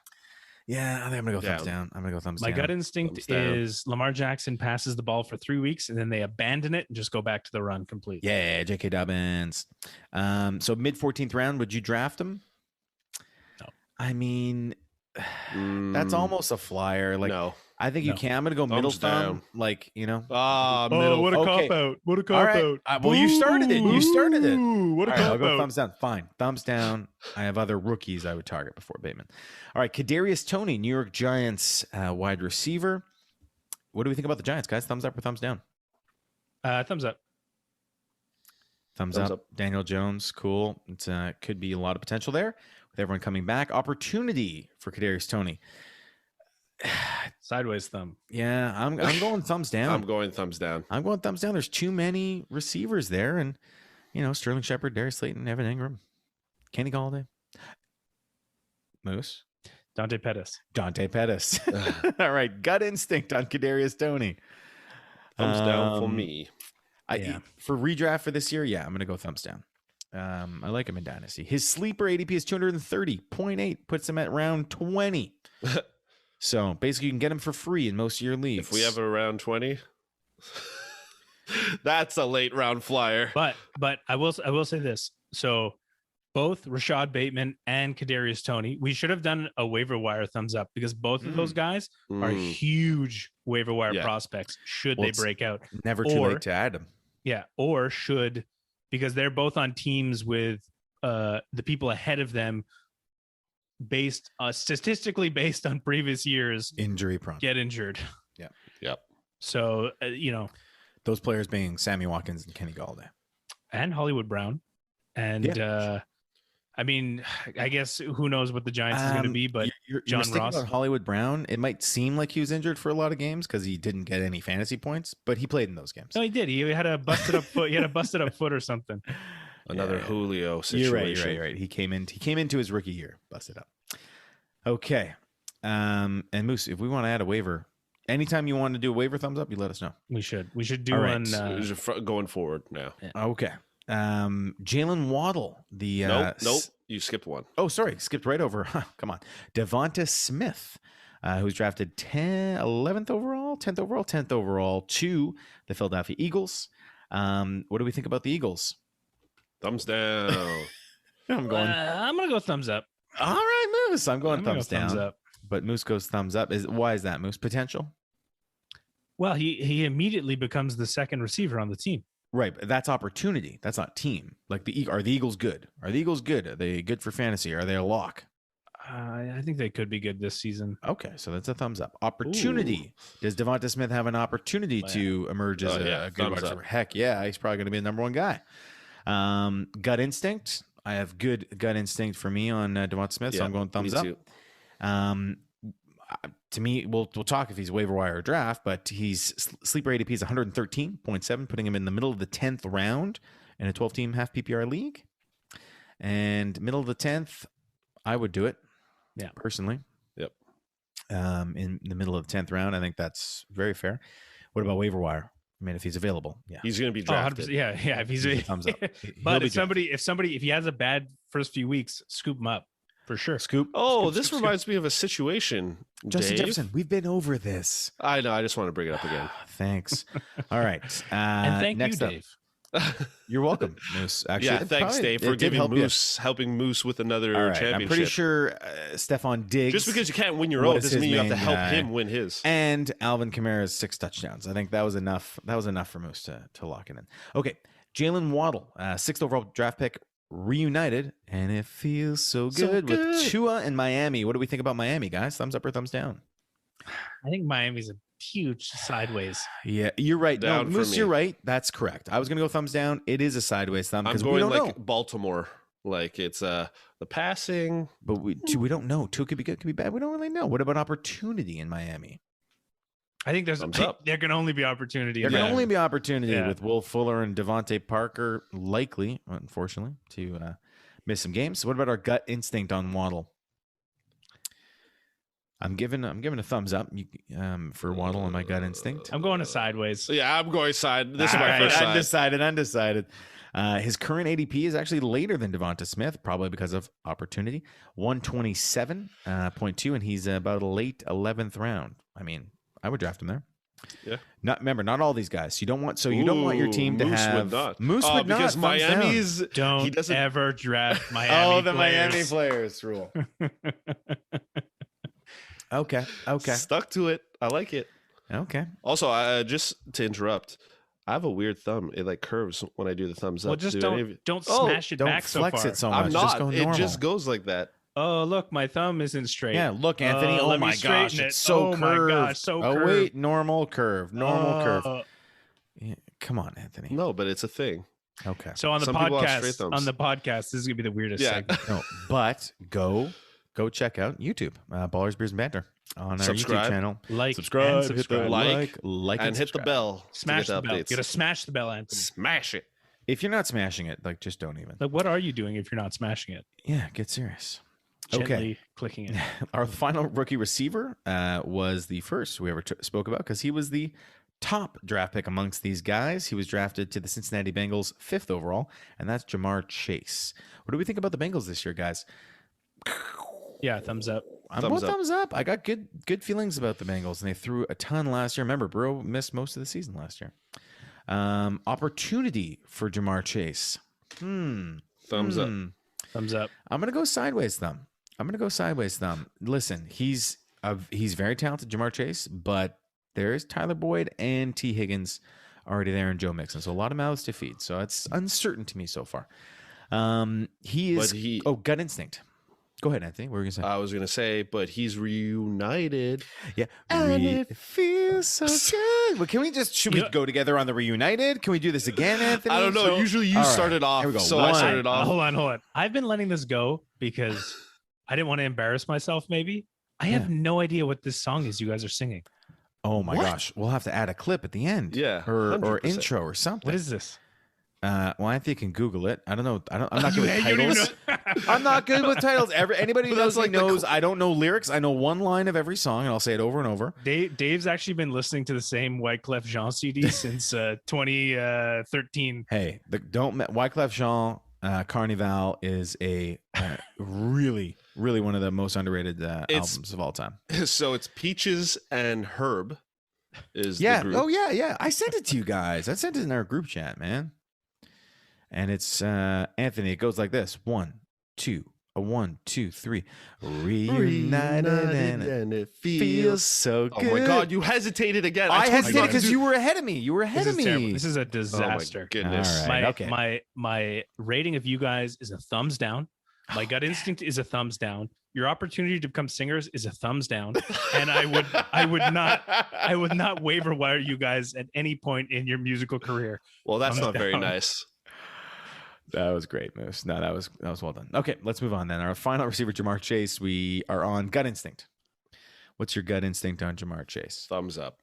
Yeah, I think I'm gonna go thumbs down. I'm gonna go thumbs down. My gut instinct is Lamar Jackson passes the ball for 3 weeks and then they abandon it and just go back to the run completely. Yeah, J.K. Dobbins. So mid 14th round, would you draft him? No. I mean, that's almost a flyer. Like, no. I think you can. I'm gonna go middle thumb. Like, middle. What a cop out! What a cop out! Well, you started it. What a cop I'll go out! thumbs down. Fine, thumbs down. I have other rookies I would target before Bateman. All right, Kadarius Toney, New York Giants wide receiver. What do we think about the Giants, guys? Thumbs up or thumbs down? Thumbs up. Thumbs up. Daniel Jones, cool. It could be a lot of potential there with everyone coming back. Opportunity for Kadarius Toney. Sideways thumb. Yeah, I'm going thumbs down. I'm going thumbs down. There's too many receivers there, and Sterling Shepard, Darius Slayton, Evan Ingram, Kenny Galladay, Moose, Dante Pettis. All right, gut instinct on Kadarius Toney. Thumbs down for me. For redraft for this year, I'm going to go thumbs down. I like him in Dynasty. His sleeper ADP is 230.8, puts him at round 20. So basically, you can get him for free in most of your leagues. If we have a round 20, that's a late round flyer. But I will say this. So both Rashad Bateman and Kadarius Toney, we should have done a waiver wire thumbs up because both of those guys are huge waiver wire prospects. Should they break out? Never too late to add them. Yeah, or because they're both on teams with the people ahead of them. Statistically based on previous years, injury prone, get injured. Yep. So those players being Sammy Watkins and Kenny Galladay and Hollywood Brown, and I mean, I guess who knows what the Giants is going to be, but John Ross about Hollywood Brown. It might seem like he was injured for a lot of games because he didn't get any fantasy points, but he played in those games. No, he did. He had a busted up foot. He had a busted up foot or something. Another Julio situation. You're right. He came into his rookie year, busted up. Okay. And Moose, if we want to add a waiver, anytime you want to do a waiver thumbs up, you let us know. We should do one going forward now. Yeah. Okay. Jalen Waddle, nope, you skipped one. Oh, sorry, skipped right over. Come on. Devonta Smith, who's drafted 10th overall to the Philadelphia Eagles. What do we think about the Eagles? Thumbs down. I'm gonna go thumbs up. All right, Moose. I'm going thumbs down. Thumbs up. But Moose goes thumbs up. Why is that, Moose? Potential? Well, he immediately becomes the second receiver on the team. Right, but that's opportunity. That's not team. Like are the Eagles good? Are they good for fantasy? Are they a lock? I think they could be good this season. Okay, so that's a thumbs up. Opportunity. Ooh. Does Devonta Smith have an opportunity to emerge as a good wide receiver? Heck yeah, he's probably going to be the number one guy. Gut instinct. I have good gut instinct for me on Devonta Smith, so I'm going thumbs up. To me, we'll talk if he's waiver wire or draft, but he's sleeper ADP is 113.7, putting him in the middle of the 10th round in a 12-team half PPR league. And middle of the 10th, I would do it. Yeah, personally. Yep. In the middle of the 10th round, I think that's very fair. What about waiver wire? I mean, if he's available, he's going to be drafted. Yeah. If he's a thumbs up. But if he has a bad first few weeks, scoop him up. For sure. This reminds me of a situation. Justin Dave. Jefferson, we've been over this. I know. I just want to bring it up again. Thanks. All right. And thank you, Dave. You're welcome, Moose. Actually, thanks, Dave, for helping Moose with another championship. I'm pretty sure Stephon Diggs. Just because you can't win your own doesn't mean you have to help him win his. And Alvin Kamara's 6 touchdowns. I think that was enough. That was enough for Moose to lock it in. Okay, Jalen Waddle, 6th overall draft pick, reunited, and it feels so good with Tua in Miami. What do we think about Miami, guys? Thumbs up or thumbs down? I think Miami's a huge sideways. Yeah, you're right. No, Moose, you're right. That's correct. I was going to go thumbs down. It is a sideways thumb because we don't know. Baltimore. Like it's the passing. But we don't know. Tua could be good, could be bad. We don't really know. What about opportunity in Miami? I think Thumbs up. there can only be opportunity. There in can that. only be opportunity Yeah. with Will Fuller and Devontae Parker likely, unfortunately, to miss some games. So what about our gut instinct on Waddle? I'm giving a thumbs up for Waddle and my gut instinct. I'm going to sideways. Yeah, I'm going side. This is All my right, first side. undecided. His current ADP is actually later than Devonta Smith, probably because of opportunity. 127.2, and he's about a late 11th round. I mean, I would draft him there. Yeah. Not all these guys. You don't want your team to Moose have would not. Moose would not, because thumbs down. Miami's Don't he doesn't ever draft Miami. the Miami players. players rule. Okay. stuck to it. I like it. Okay. Also, just to interrupt, I have a weird thumb. It like curves when I do the thumbs up. Well, just Do any of you- don't Oh, smash it Don't back so flex far. it so much. I'm Just not. go It normal. just goes like that. Oh, look, my thumb isn't straight. Yeah, look, Anthony. Oh let me my gosh, straighten it's it. so Oh curved. my gosh, so oh curved. wait, normal curve. Yeah, come on, Anthony. No, but it's a thing. Okay. So on the Some people have straight thumbs. podcast, this is gonna be the weirdest Yeah. segment. No, but go check out YouTube, Ballers Beers and Banter on our YouTube Subscribe. channel. Like Subscribe, and hit the subscribe. Like, and hit the subscribe. bell. Smash to the get bell. updates. You gotta smash the bell, Anthony. Smash it. If you're not smashing it, like just don't even. Like, what are you doing if you're not smashing it? Yeah, get serious. Gently Okay. clicking it. Our final rookie receiver was the first we ever spoke about because he was the top draft pick amongst these guys. He was drafted to the Cincinnati Bengals 5th overall, and that's Jamar Chase. What do we think about the Bengals this year, guys? Yeah, thumbs up. Thumbs up. I got good feelings about the Bengals, and they threw a ton last year. Remember, Burrow missed most of the season last year. Opportunity for Jamar Chase. Thumbs up. Thumbs up. I'm gonna go sideways thumb. Listen, he's very talented, Jamar Chase, but there's Tyler Boyd and T. Higgins already there, and Joe Mixon. So a lot of mouths to feed. So it's uncertain to me so far. He is. Gut instinct. Go ahead, Anthony. What were you gonna say? I was gonna say, but he's reunited. Yeah, and it feels so good. Well, should we go together on the reunited? Can we do this again, Anthony? I don't know. Usually you All right. started off, Here we go. so I One. started off. Hold on. I've been letting this go because I didn't want to embarrass myself. Maybe I have no idea what this song is you guys are singing. Oh my What? gosh, we'll have to add a clip at the end. Yeah, or 100%. intro or something. What is this? Well, Anthony can Google it. I don't know. I'm not good with You don't even titles. know. I'm not good with titles. Anybody who But knows that's me like the knows I don't know lyrics. I know one line of every song, and I'll say it over and over. Dave's actually been listening to the same Wyclef Jean CD since 2013. Hey, Wyclef Jean Carnival is a really, really one of the most underrated albums of all time. So it's Peaches and Herb. Is Yeah. the group. Oh yeah. I sent it to you guys. I sent it in our group chat, man. And it's Anthony. It goes like this: 1, 2, 1, 2, 3. Reunited and it feels so good. Oh my God, you hesitated again. I told you hesitated not to because do- you were ahead of me. You were ahead of This is terrible. me. This is a Oh my disaster. goodness. All right. My rating of you guys is a thumbs down. My gut instinct is a thumbs down. Your opportunity to become singers is a thumbs down. And I would not waver wire you guys at any point in your musical career. Well, that's Thumbs not very down. nice. That was great, Moose. No, that was well done. Okay, let's move on then. Our final receiver, Jamar Chase. We are on gut instinct. What's your gut instinct on Jamar Chase? Thumbs up.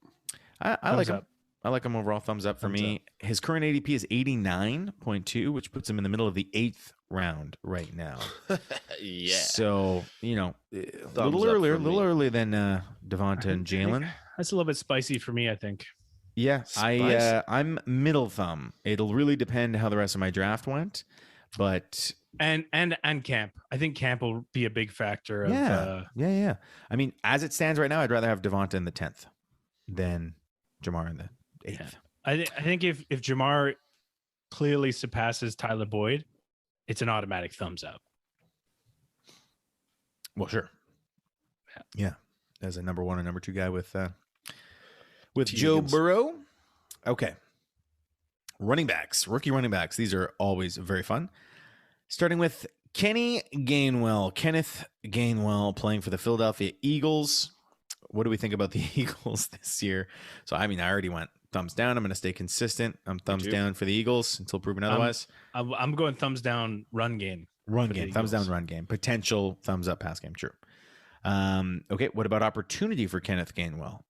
I Thumbs like him. up. I like him overall. Thumbs up for Thumbs me. His current ADP is 89.2, which puts him in the middle of the 8th round right now. Yeah. So, a Thumbs little up earlier, for me. than Devonta and Jalen. That's a little bit spicy for me, I think. Yeah, Spicy. I'm middle thumb. It'll really depend how the rest of my draft went, but And camp. I think camp will be a big factor of yeah. I mean, as it stands right now, I'd rather have Devonta in the 10th than Jamar in the 8th. I think if Jamar clearly surpasses Tyler Boyd, it's an automatic thumbs up. Well, sure. Yeah, as a number 1 and number 2 guy with Joe Higgins. Burrow. Okay. Rookie running backs. These are always very fun. Starting with Kenneth Gainwell playing for the Philadelphia Eagles. What do we think about the Eagles this year? So, I mean, I already went thumbs down. I'm going to stay consistent. I'm thumbs down for the Eagles until proven otherwise. I'm going thumbs down run game. Run for the game. Thumbs down Eagles. run game. Potential thumbs up pass game. True. Okay. What about opportunity for Kenneth Gainwell?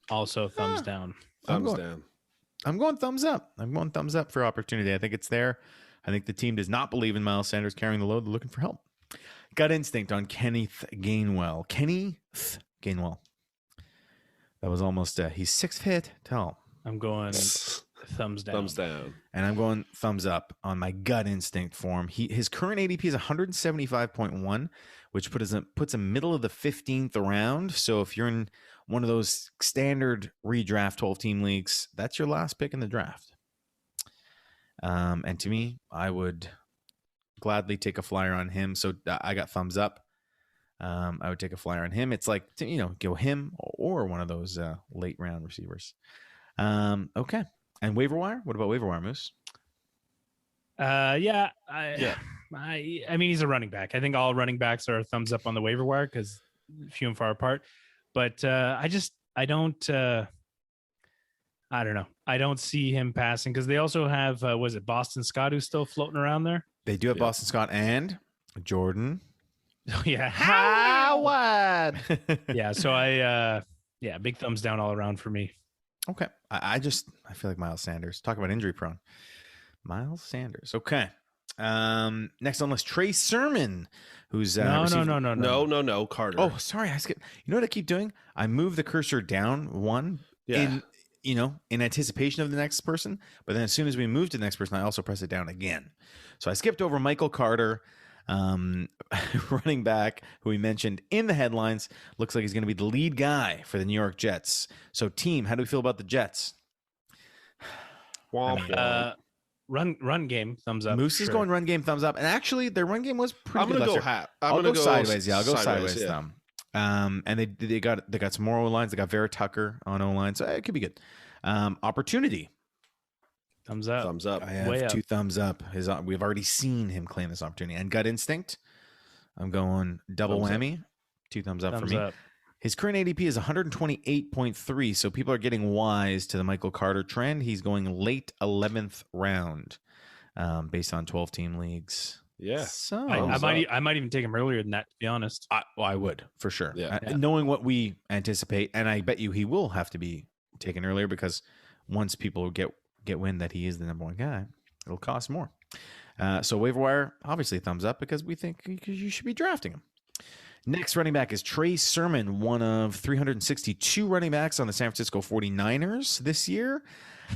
Also, thumbs down. Thumbs down. I'm going thumbs up. I'm going thumbs up for opportunity. I think it's there. I think the team does not believe in Miles Sanders carrying the load. They're looking for help. Gut instinct on Kenneth Gainwell. Kenneth Gainwell. That was almost, he's 6 feet tall. I'm going thumbs down. Thumbs down. And I'm going thumbs up on my gut instinct for him. His current ADP is 175.1, which puts him middle of the 15th round. So if you're in one of those standard redraft 12-team leagues, that's your last pick in the draft. And to me, I would gladly take a flyer on him. So I got thumbs up. I would take a flyer on him. It's like, go him or one of those late round receivers. Okay. And waiver wire? What about waiver wire, Moose? I mean, he's a running back. I think all running backs are thumbs up on the waiver wire because few and far apart. But I don't know. I don't see him passing because they also have, was it Boston Scott who's still floating around there? They do have Boston Scott and Jordan. Oh, yeah. Howard. Yeah. So big thumbs down all around for me. Okay. I feel like Miles Sanders. Talk about injury prone. Miles Sanders. Okay. Next on the list, Trey Sermon, who's No, Carter. Oh, sorry. You know what I keep doing? I move the cursor down one in anticipation of the next person. But then as soon as we move to the next person, I also press it down again. So I skipped over Michael Carter, running back who we mentioned in the headlines. Looks like he's going to be the lead guy for the New York Jets. So team, how do we feel about the Jets? Run game, thumbs up. Moose is going run game, thumbs up. And actually, their run game was pretty good. I'm gonna go sideways. Yeah, I'll go sideways. Yeah. And they got some more O-lines. They got Vera Tucker on O-line, so it could be good. Opportunity. Thumbs up. Thumbs up. I have two thumbs up. We've already seen him claim this opportunity. And gut instinct, I'm going double whammy. Up. 2 thumbs up for me. Up. His current ADP is 128.3, so people are getting wise to the Michael Carter trend. He's going late 11th round based on 12-team leagues. Yeah. So I might even take him earlier than that, to be honest. I would, for sure. Yeah. Knowing what we anticipate, and I bet you he will have to be taken earlier because once people get wind that he is the number one guy, it'll cost more. So waiver wire, obviously thumbs up because we think you should be drafting him. Next running back is Trey Sermon, one of 362 running backs on the San Francisco 49ers this year,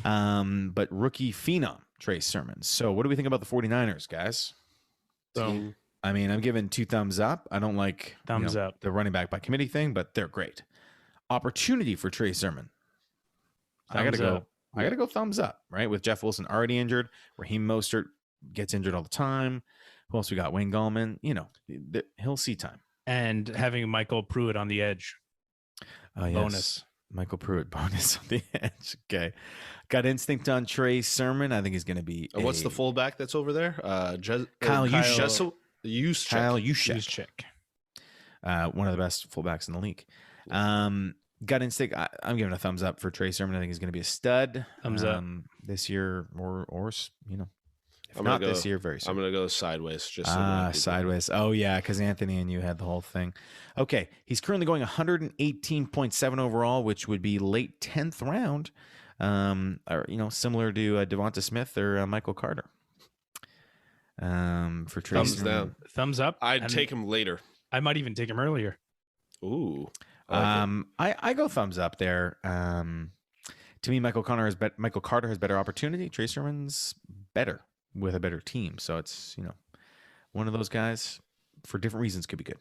but rookie phenom, Trey Sermon. So what do we think about the 49ers, guys? So, I mean, I'm giving 2 thumbs up. I don't like thumbs up the running back by committee thing, but they're great. Opportunity for Trey Sermon. I gotta go thumbs up, right? With Jeff Wilson already injured, Raheem Mostert gets injured all the time. Who else we got? Wayne Gallman. He'll see time. And having Michael Pruitt on the edge. Bonus. Yes. Michael Pruitt bonus on the edge. Okay. Got instinct on Trey Sermon. I think he's going to be. What's the fullback that's over there? Kyle Juszczyk. Kyle Juszczyk. One of the best fullbacks in the league. Gut instinct. I'm giving a thumbs up for Trey Sermon. I think he's going to be a stud. Thumbs up this year, or if not this year, very soon. I'm going to go sideways. Just sideways. Oh, yeah, because Anthony and you had the whole thing. Okay, he's currently going 118.7 overall, which would be late 10th round, or similar to Devonta Smith or Michael Carter. For Trey thumbs down, thumbs up. I'd take him later. I might even take him earlier. Ooh, I go thumbs up there. To me, Michael Carter has better opportunity. Trey Sermon's better with a better team. So it's, one of those guys for different reasons could be good.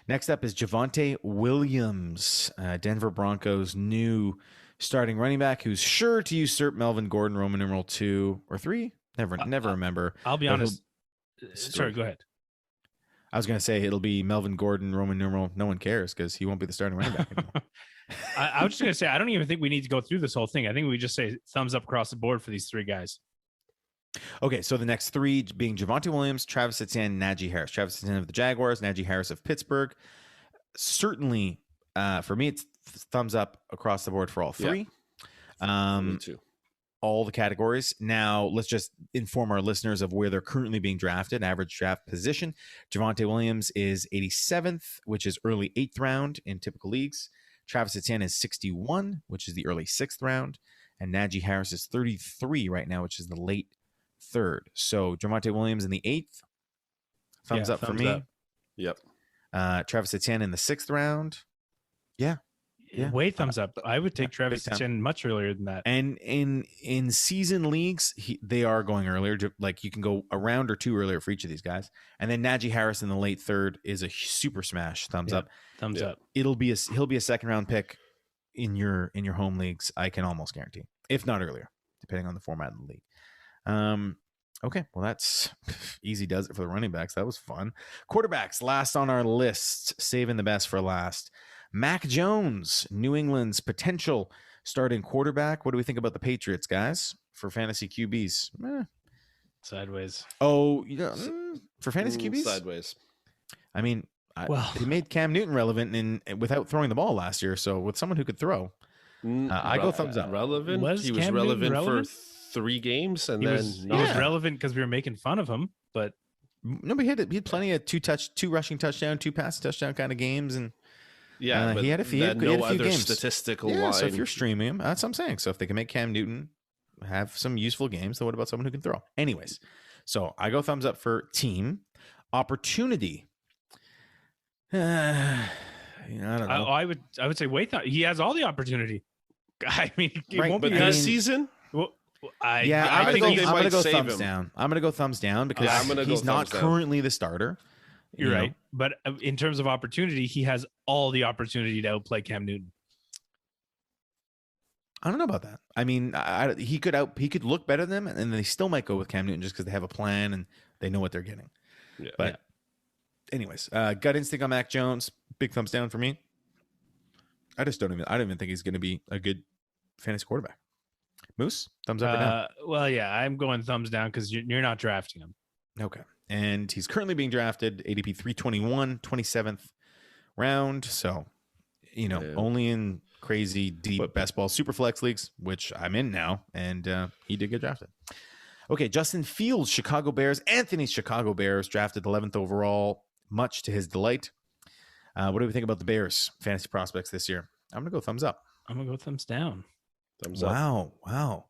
Next up is Javonte Williams, Denver Broncos' new starting running back who's sure to usurp Melvin Gordon, Roman numeral 2 or 3. Never remember. I'll be honest. Sorry, go ahead. I was going to say it'll be Melvin Gordon, Roman numeral. No one cares because he won't be the starting running back anymore. I was just going to say, I don't even think we need to go through this whole thing. I think we just say thumbs up across the board for these 3 guys. Okay, so the next 3 being Javonte Williams, Travis Etienne, Najee Harris. Travis Etienne of the Jaguars, Najee Harris of Pittsburgh. Certainly, for me, it's thumbs up across the board for all 3. Me too. All the categories. Now, let's just inform our listeners of where they're currently being drafted. Average draft position. Javonte Williams is 87th, which is early 8th round in typical leagues. Travis Etienne is 61, which is the early 6th round. And Najee Harris is 33 right now, which is the late 3rd. So Javonte Williams in the 8th. Thumbs up for me. up. Yep. Travis Etienne in the 6th round. Yeah. Way thumbs up. I would take Travis big time. Etienne much earlier than that. And in season leagues, they are going earlier. Like you can go a round or 2 earlier for each of these guys. And then Najee Harris in the late 3rd is a super smash. Thumbs up. Thumbs up. He'll be a 2nd round pick in your home leagues. I can almost guarantee, if not earlier, depending on the format of the league. Okay, well that's easy. Does it for the running backs? That was fun. Quarterbacks last on our list, saving the best for last. Mac Jones, New England's potential starting quarterback. What do we think about the Patriots, guys, for fantasy QBs? Sideways. Oh, for fantasy QBs? Sideways. I mean, he made Cam Newton relevant without throwing the ball last year. So with someone who could throw, I go thumbs up. Relevant? He was Cam relevant Newton for relevant? 3 games, and He then was not. relevant because we were making fun of him, but No, but he had plenty of 2 rushing touchdown, 2 passing touchdown kind of games, and Yeah, but he had a few other games. statistical yeah. line. So if you're streaming him, that's what I'm saying. So if they can make Cam Newton have some useful games, then what about someone who can throw? Anyways, so I go thumbs up for team opportunity. I don't know. I would say wait. He has all the opportunity. I mean, it Right, won't but be this as season, I I'm think gonna they go, might thumbs save him. down. I'm gonna go thumbs down because Yeah, I'm gonna go he's not thumbs down. currently the starter. You're You know? right. But in terms of opportunity, he has all the opportunity to outplay Cam Newton. I don't know about that. I mean, he could look better than them, and they still might go with Cam Newton just because they have a plan and they know what they're getting. Yeah. But anyways, gut instinct on Mac Jones, big thumbs down for me. I don't even think he's going to be a good fantasy quarterback. Moose, thumbs up or down? Well, yeah, I'm going thumbs down because you're not drafting him. Okay. And he's currently being drafted ADP 321, 27th round. So, only in crazy deep best ball super flex leagues, which I'm in now. And he did get drafted. Okay. Justin Fields, Chicago Bears. Anthony's Chicago Bears drafted 11th overall, much to his delight. What do we think about the Bears fantasy prospects this year? I'm going to go thumbs up. I'm going to go thumbs down. Thumbs up. Wow.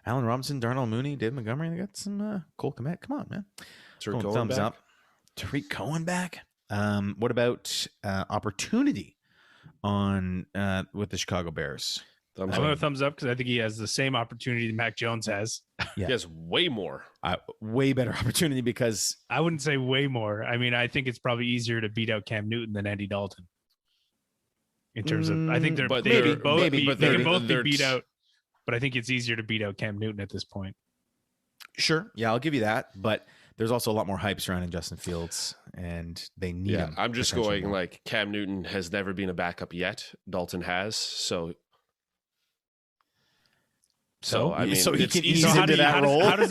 Allen Robinson, Darnell Mooney, Dave Montgomery. They got some Cole Kmet. Come on, man. Tariq Cohen Thumbs back. up. Tariq Cohen back. What about opportunity on with the Chicago Bears? Thumbs I'm up. going to thumbs up because I think he has the same opportunity that Mac Jones has. Yeah. He has way more. Way better opportunity because I wouldn't say way more. I mean, I think it's probably easier to beat out Cam Newton than Andy Dalton. In terms of, I think But they they're- can both maybe, be, but they they're- can both be they're- beat out. But I think it's easier to beat out Cam Newton at this point. sure, yeah, I'll give you that. But there's also a lot more hype surrounding Justin Fields, and they need him. I'm just potentially going more. like Cam Newton has never been a backup yet. Dalton has. So I mean, so he it's can easy. ease into that role. How does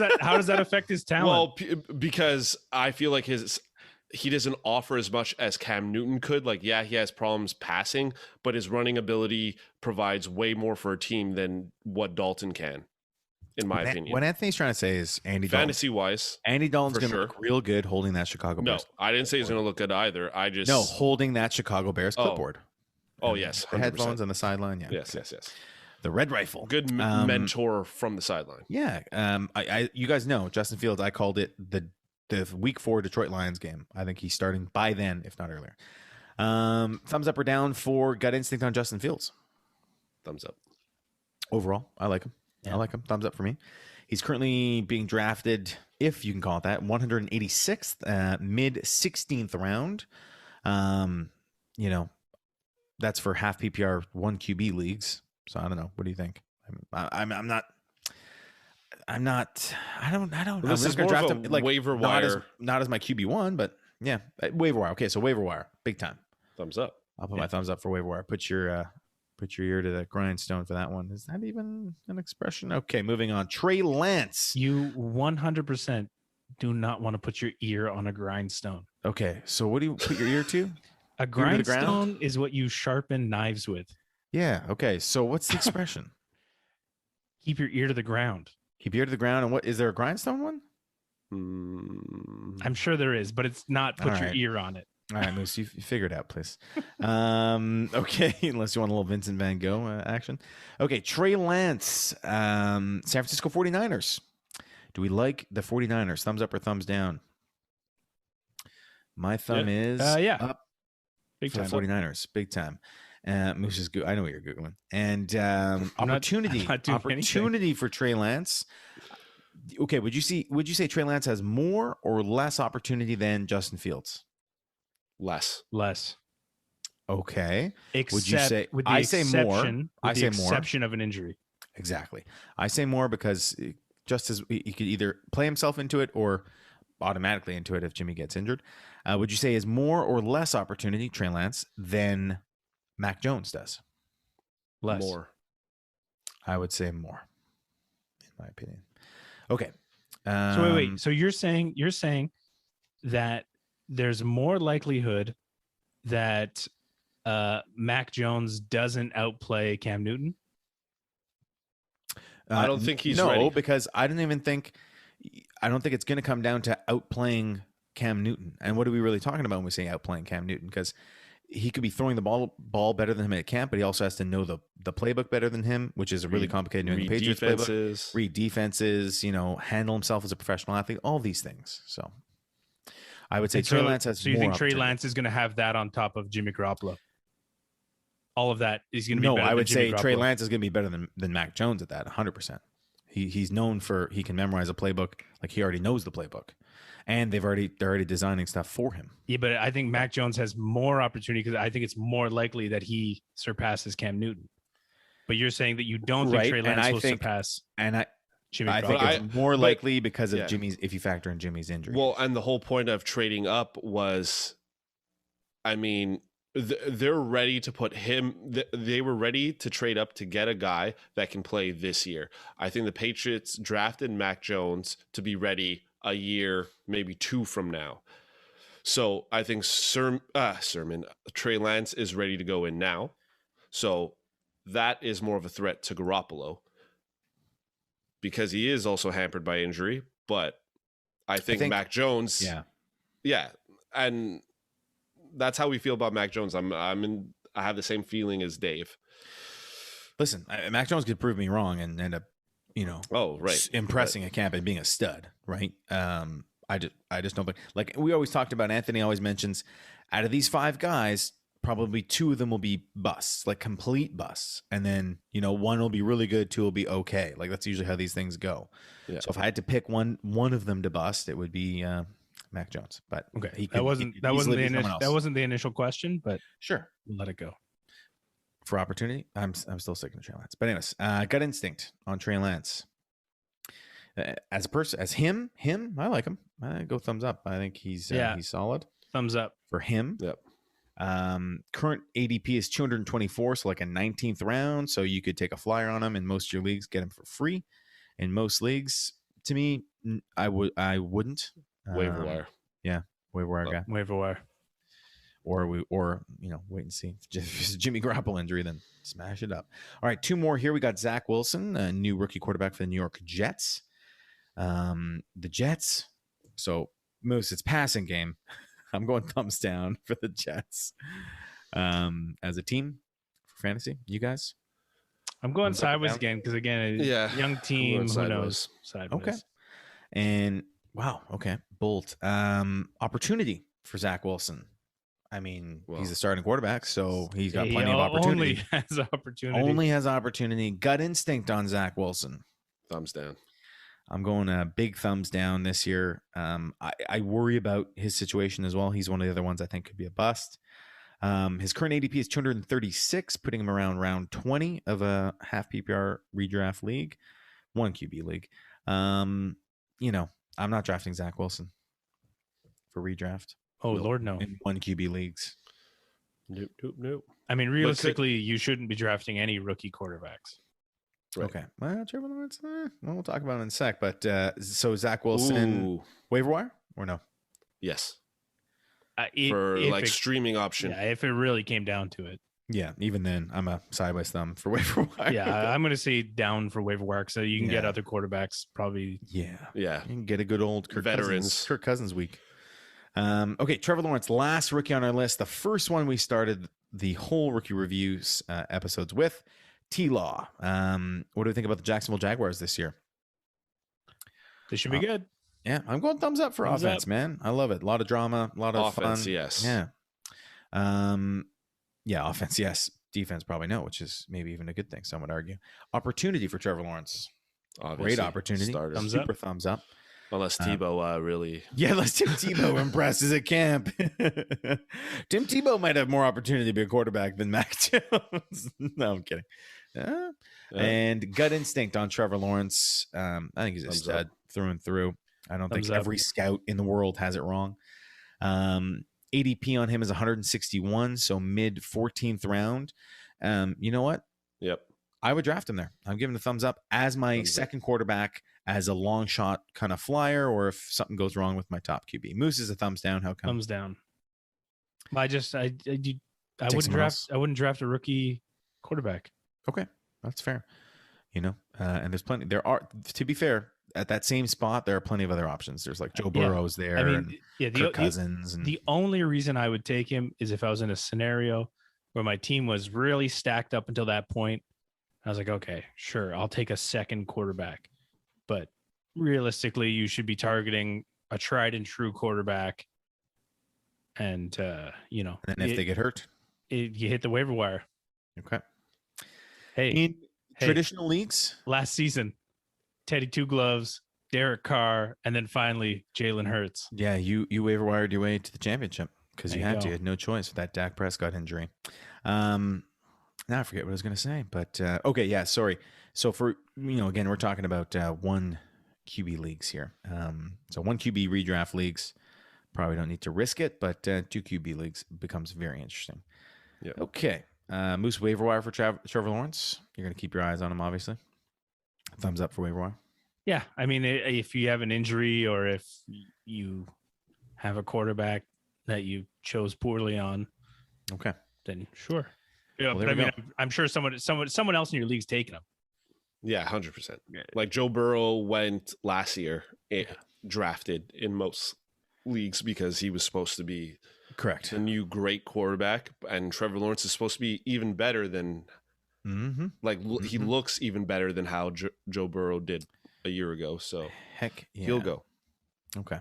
that affect his talent? Well, because I feel like he doesn't offer as much as Cam Newton could. Like, yeah, he has problems passing, but his running ability provides way more for a team than what Dalton can, in my opinion. What Anthony's trying to say is Andy Dalton. Fantasy wise, Andy Dalton's for going to sure. look real good holding that Chicago no, Bears. I didn't say he's going to look good either. I just holding that Chicago Bears clipboard. Oh, And yes, the 100%. headphones on the sideline. Yeah, Yes. The red rifle. Good mentor from the sideline. Yeah, you guys know Justin Fields. I called it the Week 4 Detroit Lions game. I think he's starting by then, if not earlier. Thumbs up or down for gut instinct on Justin Fields. Thumbs up. Overall, I like him. Yeah. I like him. Thumbs up for me. He's currently being drafted, if you can call it that, 186th, mid 16th round. That's for half PPR, 1 QB leagues. So I don't know. What do you think? I don't. This is more of a waiver wire. Not as my QB1, but yeah, waiver wire. Okay, so waiver wire, big time. Thumbs up. I'll put my thumbs up for waiver wire. Put your ear to the grindstone for that one. Is that even an expression? Okay, moving on. Trey Lance. You 100% do not want to put your ear on a grindstone. Okay, so what do you put your ear to? A Ear to the ground? grindstone is what you sharpen knives with. Yeah. Okay. So what's the expression? Keep your ear to the ground. Keep your ear to the ground. And what is there a grindstone one? I'm sure there is, but it's not put All your right. ear on it. All right, Moose, you figure it out, please. Okay, unless you want a little Vincent Van Gogh action. Okay, Trey Lance, San Francisco 49ers. Do we like the 49ers? Thumbs up or thumbs down? My thumb is up Big for time. the 49ers. Big time. Moose is good. I know what you're Googling. And opportunity for Trey Lance. Okay, would you say Trey Lance has more or less opportunity than Justin Fields? Less. Okay. Except would you say? With the I say more. I say more. Exception of an injury. Exactly. I say more because just as he could either play himself into it or automatically into it if Jimmy gets injured. Would you say is more or less opportunity, Trey Lance, than Mac Jones does? Less. More. I would say more, in my opinion. Okay. So wait. So you're saying that there's more likelihood that Mac Jones doesn't outplay Cam Newton? I don't think he's ready. No, because I don't think it's going to come down to outplaying Cam Newton. And what are we really talking about when we say outplaying Cam Newton? Because he could be throwing the ball better than him at camp, but he also has to know the playbook better than him, which is a really complicated New England Patriots playbook. Read defenses, handle himself as a professional athlete, all these things. So I would say Trey Lance has more. So you think Trey Lance is going to have that on top of Jimmy Garoppolo? All of that is going to be better. No, I would say Garoppolo. Trey Lance is going to be better than Mac Jones at that, 100%. He's known for he can memorize a playbook, like he already knows the playbook. And they're already designing stuff for him. Yeah, but I think Mac Jones has more opportunity because I think it's more likely that he surpasses Cam Newton. But you're saying that you don't think Trey Lance will surpass. And Jimmy I think it's more likely because of Jimmy's, if you factor in Jimmy's injury. Well, and the whole point of trading up was, I mean, they're ready to put him. They were ready to trade up to get a guy that can play this year. I think the Patriots drafted Mac Jones to be ready a year, maybe 2 from now. So I think Trey Lance is ready to go in now. So that is more of a threat to Garoppolo because he is also hampered by injury. But I think Mac Jones, yeah, and that's how we feel about Mac Jones. I have the same feeling as Dave. Listen, Mac Jones could prove me wrong and end up, impressing at camp and being a stud, right? I just don't think, like we always talked about, Anthony always mentions, out of these 5 guys, probably 2 of them will be busts, like complete busts. And then, 1 will be really good, 2 will be okay. Like that's usually how these things go. Yeah. So if I had to pick one of them to bust, it would be Mac Jones. But okay, that wasn't the initial question, but sure, we'll let it go. For opportunity, I'm still sticking to Trey Lance. But anyways, gut instinct on Trey Lance. As a person, as him, I like him. I go thumbs up. I think he's solid. Thumbs up for him. Yep. Current ADP is 224, so like a 19th round. So you could take a flyer on him in most of your leagues, get him for free. In most leagues, to me, I wouldn't. Waiver wire. Yeah, waiver wire guy. Waiver wire. Or wait and see. If it's a Jimmy Garoppolo injury, then smash it up. All right, 2 more here. We got Zach Wilson, a new rookie quarterback for the New York Jets. The Jets. So Moose, it's passing game. I'm going thumbs down for the Jets. As a team for fantasy, you guys. I'm going sideways again because young team. Who knows? Sideways. Okay. And wow. Okay. Bolt. Opportunity for Zach Wilson. I mean, he's a starting quarterback, so he's got plenty of opportunity. Only has opportunity. Gut instinct on Zach Wilson. Thumbs down. I'm going a big thumbs down this year. I worry about his situation as well. He's one of the other ones I think could be a bust. His current ADP is 236, putting him around round 20 of a half PPR redraft league, 1 QB league. I'm not drafting Zach Wilson for redraft. Oh, Lord, no. In 1 QB leagues. Nope. I mean, realistically, you shouldn't be drafting any rookie quarterbacks. Right. Okay. Well, Trevor Lawrence, we'll talk about it in a sec. But so Zach Wilson, waiver wire or no? Yes. For streaming option. Yeah, if it really came down to it. Yeah, even then, I'm a sideways thumb for waiver wire. Yeah, I'm going to say down for waiver wire so you can get other quarterbacks probably. Yeah. Yeah. You can get a good old Kirk Cousins week. Okay, Trevor Lawrence, last rookie on our list. The first one we started the whole rookie reviews episodes with. T-Law. What do we think about the Jacksonville Jaguars this year? They should be good. Yeah, I'm going thumbs up for Thumbs offense, up. man. I love it. A lot of drama, a lot of Offense, fun. yes. Yeah. Yeah, offense, yes. Defense, probably no, which is maybe even a good thing, some would argue. Opportunity for Trevor Lawrence. Obviously, Great opportunity. starters. Thumbs Super thumbs up. Unless Tebow really. Yeah, let's Tim Tebow impresses at camp. Tim Tebow might have more opportunity to be a quarterback than Mac Jones. No, I'm kidding. And gut instinct on Trevor Lawrence. I think he's a Thumbs stud through and through. I don't Thumbs think up. every scout in the world has it wrong. ADP on him is 161, so mid 14th round. You know what? Yep. I would draft him there. I'm giving a thumbs up as my Thumbs up. second quarterback, as a long shot kind of flyer, or if something goes wrong with my top QB. Moose is a thumbs down. How come? Thumbs down. I Take wouldn't someone else. draft. I wouldn't draft a rookie quarterback. Okay, that's fair. You know, and there's plenty. There are, to be fair, at that same spot, there are plenty of other options. There's like Joe Yeah. Burrow's there, I and mean, yeah, Kirk Cousins, and the only reason I would take him is if I was in a scenario where my team was really stacked up until that point. I was like, okay, sure, I'll take a second quarterback. But realistically, you should be targeting a tried and true quarterback. And, you know, and if they get hurt, you hit the waiver wire. okay. Hey, In hey. traditional leagues, last season, Teddy Two Gloves, Derek Carr, and then finally Jalen Hurts. yeah, you waiver wired your way to the championship because you There you had to. go. You had no choice with that Dak Prescott injury. Now I forget what I was going to say, but okay, yeah, sorry. So for, you know, again, we're talking about one QB leagues here. So one QB redraft leagues, probably don't need to risk it, but two QB leagues becomes very interesting. Yeah. Okay. Moose waiver wire for Trevor Lawrence. You're going to keep your eyes on him, obviously. Thumbs up for waiver wire. Yeah, I mean, if you have an injury or if you have a quarterback that you chose poorly on, Okay. then sure. Yeah, Well, but there I we mean, I'm sure someone else in your league's taking him. Yeah, 100%. Yeah. Like Joe Burrow went last year, Yeah. drafted in most leagues because he was supposed to be Correct. the new great quarterback, and Trevor Lawrence is supposed to be even better than Mm-hmm. he looks even better than how Joe Burrow did a year ago. So Heck yeah. he'll go. Okay.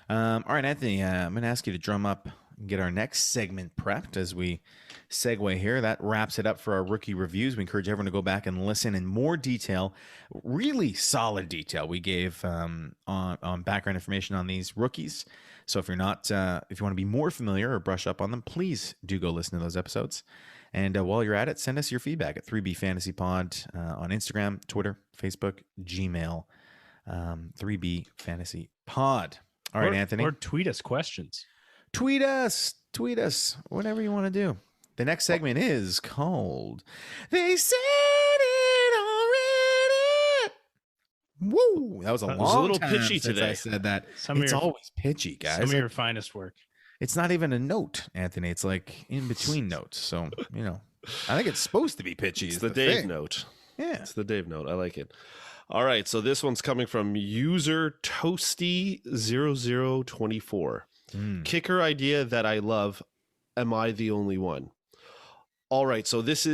All right, Anthony, I'm going to ask you to drum up and get our next segment prepped as we segue here. That wraps it up for our rookie reviews. We encourage everyone to go back and listen in more detail, really solid detail we gave on background information on these rookies. So if you're not, if you want to be more familiar or brush up on them, please do go listen to those episodes. And while you're at it, send us your feedback at 3B Fantasy Pod on Instagram, Twitter, Facebook, Gmail, 3B Fantasy Pod. All right, Anthony. Or tweet us questions. Tweet us, whatever you want to do. The next segment is called "They Said It Already." Woo! That was a That long was a little time pitchy since today. I said that. Some of It's your, always pitchy, some guys. of your finest work. It's not even a note, Anthony. It's like in between notes. So, you know, I think it's supposed to be pitchy. It's is the Dave thing. note. Yeah. It's the Dave note. I like it. All right. So this one's coming from user Toasty0024. Kicker idea that I love. Am I the only one? All right. So this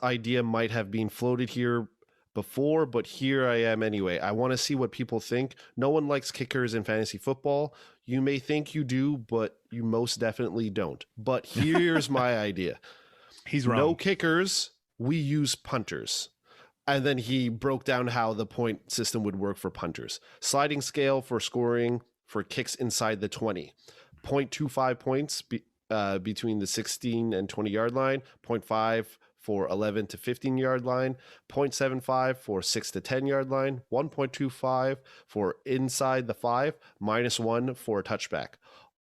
idea might have been floated here before, but here I am anyway. I want to see what people think. No one likes kickers in fantasy football. You may think you do, but you most definitely don't. But here's my idea. He's wrong. No kickers. We use punters. And then he broke down how the point system would work for punters. Sliding scale for scoring for kicks inside the 20. 0.25 points between the 16 and 20 yard line. 0.5 for 11 to 15 yard line. 0.75 for 6 to 10 yard line. 1.25 for inside the 5. -1 for a touchback.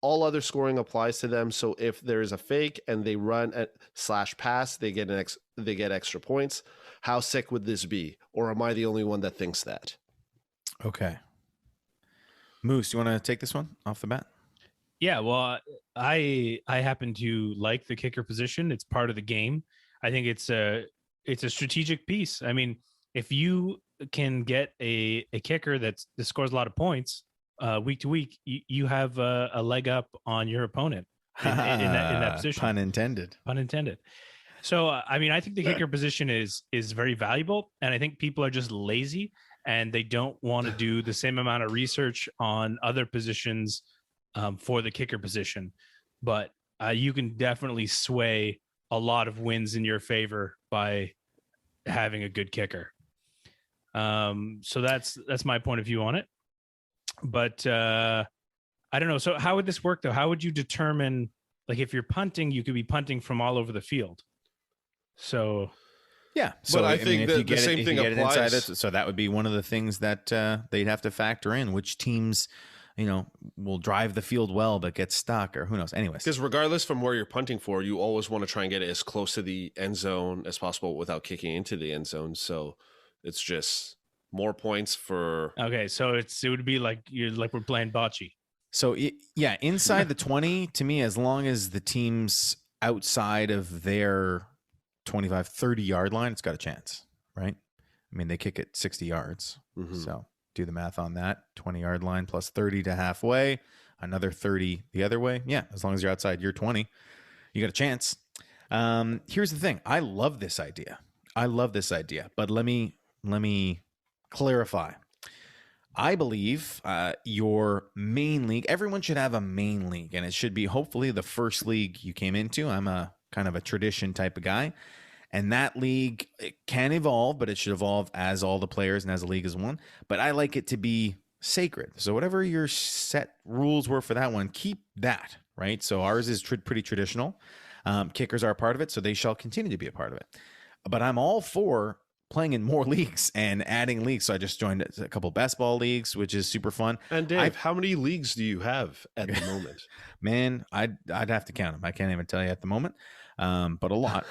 All other scoring applies to them. So if there is a fake and they run at /pass, they get extra points. How sick would this be? Or am I the only one that thinks that? Okay. Moose, you want to take this one off the bat? Yeah, well, I happen to like the kicker position. It's part of the game. I think it's a strategic piece. I mean, if you can get a kicker that scores a lot of points, week to week, you have a leg up on your opponent in that position. Pun intended. Pun intended. So, I mean, I think the kicker position is very valuable, and I think people are just lazy and they don't want to do the same amount of research on other positions for the kicker position. But you can definitely sway a lot of wins in your favor by having a good kicker. So that's my point of view on it. But I don't know. So how would this work though? How would you determine, like, if you're punting, you could be punting from all over the field. So yeah. So but I think if you the same thing applies. So that would be one of the things that they'd have to factor in, which teams, will drive the field well, but get stuck, or who knows. Anyways, Because regardless from where you're punting for, you always want to try and get it as close to the end zone as possible without kicking into the end zone. So it's just more points for. okay, so it would be like we're playing bocce. so yeah, inside the 20, to me, as long as the team's outside of their 25, 30 yard line, it's got a chance, right? I mean, they kick it 60 yards. Mhm. So do the math on that. 20 yard line plus 30 to halfway, another 30 the other way. Yeah, as long as you're outside your 20, you got a chance. Here's the thing. I love this idea. But let me clarify. I believe your main league, everyone should have a main league, and it should be hopefully the first league you came into. I'm a kind of a tradition type of guy. And that league, it can evolve, but it should evolve as all the players and as a league as one. But I like it to be sacred. So whatever your set rules were for that one, keep that, right? So ours is pretty traditional. Kickers are a part of it, so they shall continue to be a part of it. But I'm all for playing in more leagues and adding leagues. So I just joined a couple best ball leagues, which is super fun. And Dave, how many leagues do you have at the moment? Man, I'd have to count them. I can't even tell you at the moment, but a lot.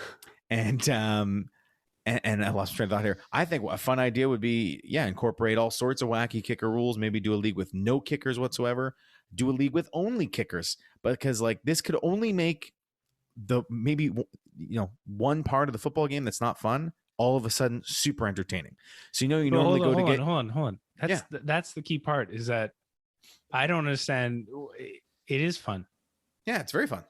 And I lost train of thought here. I think a fun idea would be, incorporate all sorts of wacky kicker rules. Maybe do a league with no kickers whatsoever. Do a league with only kickers, because like this could only make one part of the football game that's not fun all of a sudden super entertaining. So you normally go to get. Hold on. That's the key part, is that I don't understand. It is fun. Yeah, it's very fun.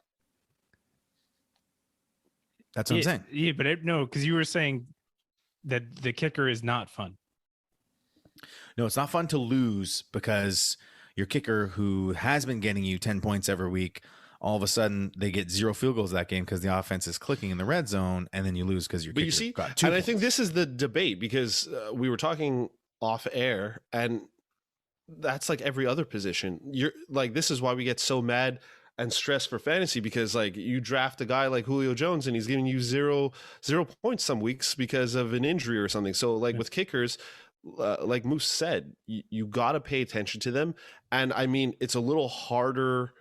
That's what I'm saying. Yeah, but because you were saying that the kicker is not fun. No, it's not fun to lose because your kicker, who has been getting you 10 points every week, all of a sudden they get 0 field goals that game because the offense is clicking in the red zone, and then you lose because your kicker got 2 points. I think this is the debate, because we were talking off air, and that's like every other position. You're like, this is why we get so mad and stress for fantasy, because like you draft a guy like Julio Jones and he's giving you zero points some weeks because of an injury or something. So like with kickers, like Moose said, you got to pay attention to them. And I mean, it's a little harder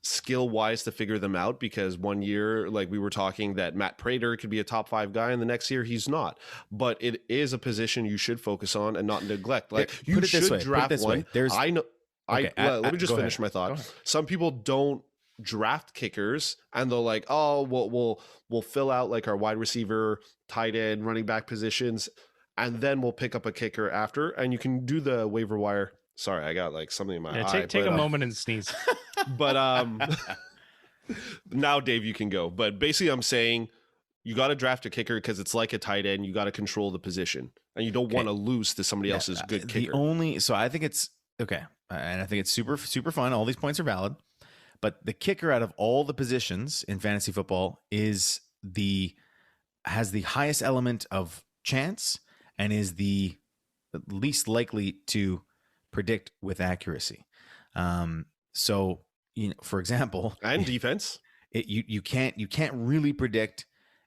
skill wise to figure them out, because one year, like we were talking, that Matt Prater could be a top 5 guy, and the next year he's not. But it is a position you should focus on and not neglect. Like you should draft one. I know. Okay, let me just finish my thought. Some people don't draft kickers, and they're like, oh, we'll fill out like our wide receiver, tight end, running back positions, and then we'll pick up a kicker after. And you can do the waiver wire. Sorry, I got like something in my eye. Take a moment and sneeze. But now Dave, you can go. But basically I'm saying you got to draft a kicker because it's like a tight end. You got to control the position, and you don't want to lose to somebody else's good kicker. So I think it's okay. And I think it's super, super fun. All these points are valid. But the kicker out of all the positions in fantasy football has the highest element of chance and is the least likely to predict with accuracy. So, for example, and defense, you can't really predict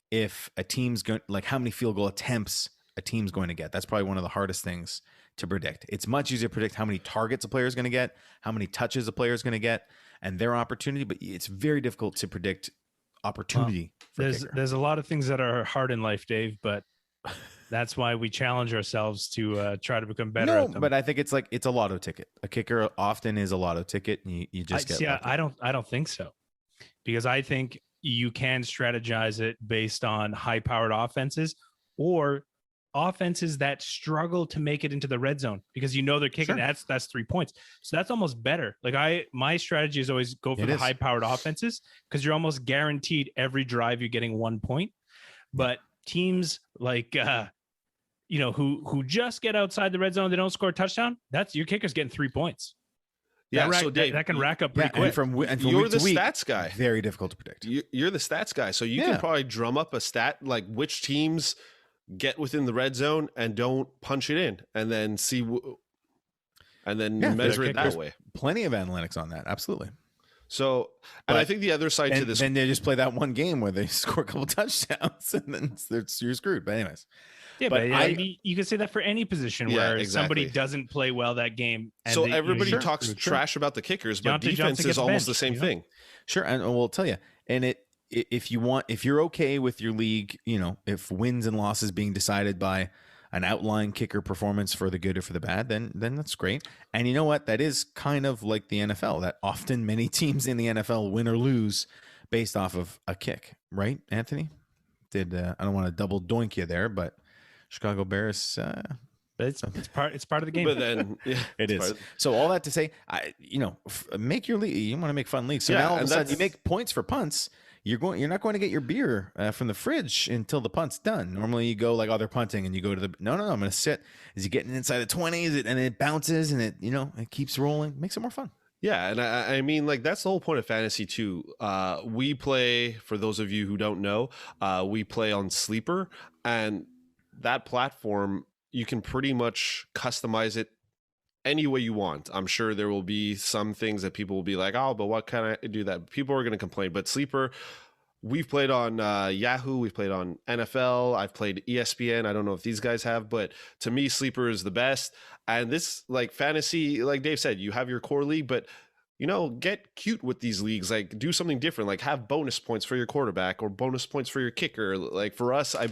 if a team's going, like how many field goal attempts a team's going to get. That's probably one of the hardest things to predict. It's much easier to predict how many targets a player is going to get, how many touches a player is going to get, and their opportunity, but it's very difficult to predict opportunity. There's a lot of things that are hard in life, Dave, but that's why we challenge ourselves to try to become better at them. But I think it's a lotto ticket. A kicker often is a lotto ticket. And you just get lucky. I don't think so, because I think you can strategize it based on high-powered offenses, or offenses that struggle to make it into the red zone because you know they're kicking. Sure. That's 3 points. So that's almost better. Like my strategy is always go for the high powered offenses because you're almost guaranteed every drive you're getting 1 point. But teams like who just get outside the red zone, they don't score a touchdown. That's your kicker's getting 3 points. Yeah, so Dave, that can rack up pretty quick. And from you're week the to week, stats guy. Very difficult to predict. You're the stats guy, so you can probably drum up a stat like which teams get within the red zone and don't punch it in, and then see, and then measure it that way. Plenty of analytics on that, absolutely. So, and I think the other side to this, then they just play that one game where they score a couple touchdowns, and then you're screwed. But anyways. Yeah, but you can say that for any position where somebody doesn't play well that game. And so everybody talks trash about the kickers, but defense is almost the same thing. Sure, and we'll tell you. And if you're okay with your league, if wins and losses being decided by an outlying kicker performance for the good or for the bad, then that's great. And you know what? That is kind of like the NFL. That often many teams in the NFL win or lose based off of a kick, right, Anthony? I don't want to double doink you there, but Chicago Bears, it's part of the game. But then it is. So all that to say, make your league. You want to make fun leagues. So now all of a sudden you make points for punts. You're not going to get your beer from the fridge until the punt's done. Normally you go like they're punting and you go to the no. I'm going to sit. Is he getting inside the 20s and it bounces and it keeps rolling, makes it more fun. Yeah, and I mean, like, that's the whole point of fantasy too. We play, for those of you who don't know, we play on Sleeper, and that platform, you can pretty much customize it any way you want. I'm sure there will be some things that people will be like, oh, but what can I do that? People are going to complain. But Sleeper, we've played on Yahoo, we've played on NFL, I've played ESPN. I don't know if these guys have, but to me, Sleeper is the best. And this, like, fantasy, like Dave said, you have your core league, but get cute with these leagues. Like, do something different. Like, have bonus points for your quarterback or bonus points for your kicker. Like, for us, I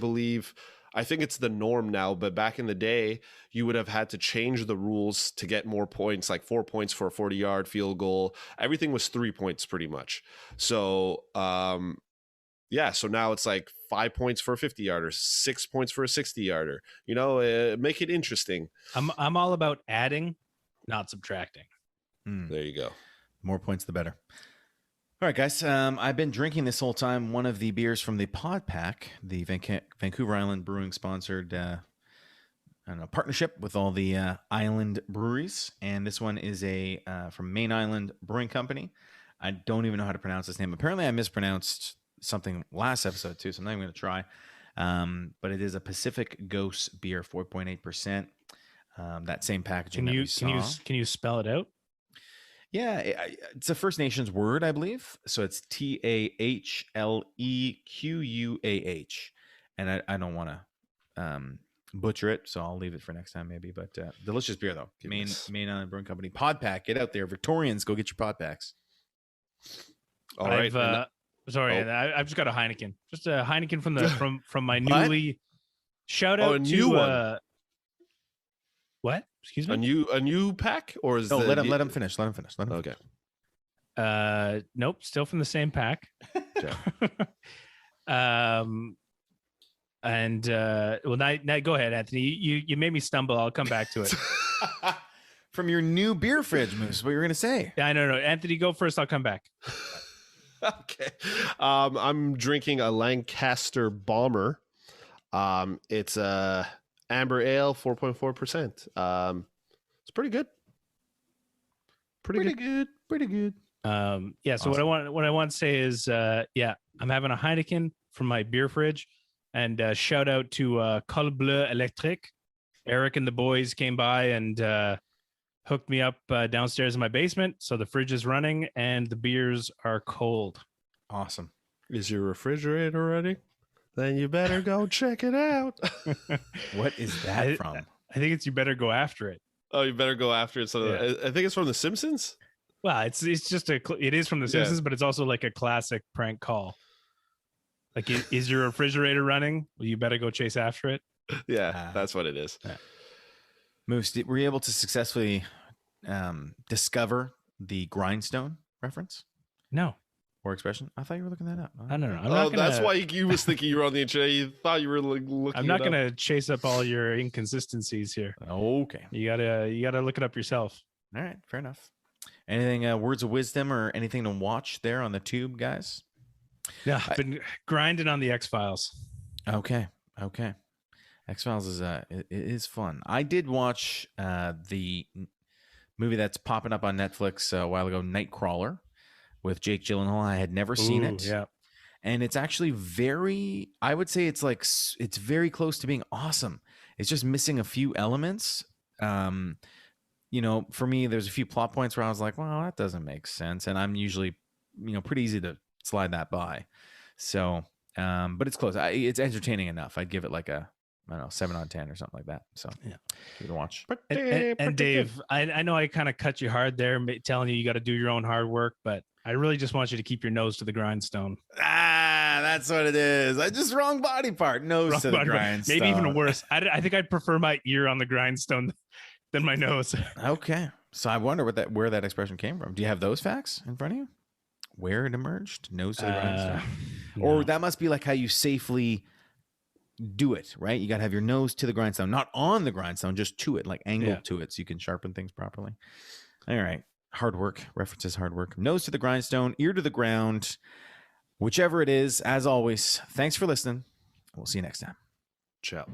think it's the norm now, but back in the day, you would have had to change the rules to get more points, like 4 points for a 40-yard field goal. Everything was 3 points pretty much. So, so now it's like 5 points for a 50-yarder, 6 points for a 60-yarder. Make it interesting. I'm all about adding, not subtracting. There you go. More points, the better. All right, guys. I've been drinking this whole time one of the beers from the Pod Pack, the Vancouver Island Brewing sponsored partnership with all the island breweries. And this one is from Main Island Brewing Company. I don't even know how to pronounce this name. Apparently, I mispronounced something last episode too, so I'm not even going to try. But it is a Pacific Ghost beer, 4.8%. That same packaging. Can you spell it out? Yeah, it's a First Nations word, I believe. So it's TAHLEQUAH. And I don't want to butcher it, so I'll leave it for next time maybe. But delicious beer, though. Main Island Brewing Company. Pod Pack. Get out there. Victorians, go get your Pod Packs. All right. I've just got a Heineken. Just a Heineken from my newly... Shout out to... new one. What? Excuse me? A new pack, or is let him finish. Okay. Nope, still from the same pack. And now go ahead, Anthony. You made me stumble. I'll come back to it. From your new beer fridge, Moose. What you're gonna say? Yeah, no. Anthony, go first. I'll come back. Okay. I'm drinking a Lancaster Bomber. It's a Amber Ale, 4.4%. It's pretty good. Pretty good. So awesome. what I want to say is, I'm having a Heineken from my beer fridge, and shout out to Col Bleu Electric. Eric and the boys came by and hooked me up downstairs in my basement, so the fridge is running and the beers are cold. Awesome. Is your refrigerator ready? Then you better go check it out. What is that from? I think it's You Better Go After It. Oh, you better go after it. So I think it's from The Simpsons. Well, it is from The Simpsons, but it's also like a classic prank call. Like, is your refrigerator running? Well, you better go chase after it. Yeah, that's what it is. Moose, were you able to successfully discover the grindstone reference? No. for expression? I thought you were looking that up. I don't know. I'm Oh, not gonna, that's why you was thinking you were on the internet. You thought you were looking. I'm not going to chase up all your inconsistencies here. Okay. You gotta look it up yourself. All right. Fair enough. Anything, words of wisdom or anything to watch there on the tube, guys? Yeah, I've been grinding on the X-Files. Okay. X-Files it is fun. I did watch the movie that's popping up on Netflix a while ago, Nightcrawler, with Jake Gyllenhaal. I had never seen it. Yeah. And it's actually I would say it's very close to being awesome. It's just missing a few elements. For me, there's a few plot points where I was like, well, that doesn't make sense. And I'm usually, pretty easy to slide that by. So, but it's close. It's entertaining enough. I'd give it like a, 7 on 10 or something like that. So yeah, give it a watch. And Dave, I know I kind of cut you hard there, telling you got to do your own hard work, but I really just want you to keep your nose to the grindstone. That's what it is. I just wrong body part, nose to the grindstone. Maybe even worse. I think I'd prefer my ear on the grindstone than my nose. Okay. So I wonder where that expression came from. Do you have those facts in front of you? Where it emerged? Nose to the grindstone? No. Or that must be like how you safely do it, right? You got to have your nose to the grindstone, not on the grindstone, just to it, like angled to it so you can sharpen things properly. All right. Hard work. References hard work. Nose to the grindstone, ear to the ground. Whichever it is, as always, thanks for listening. We'll see you next time. Ciao.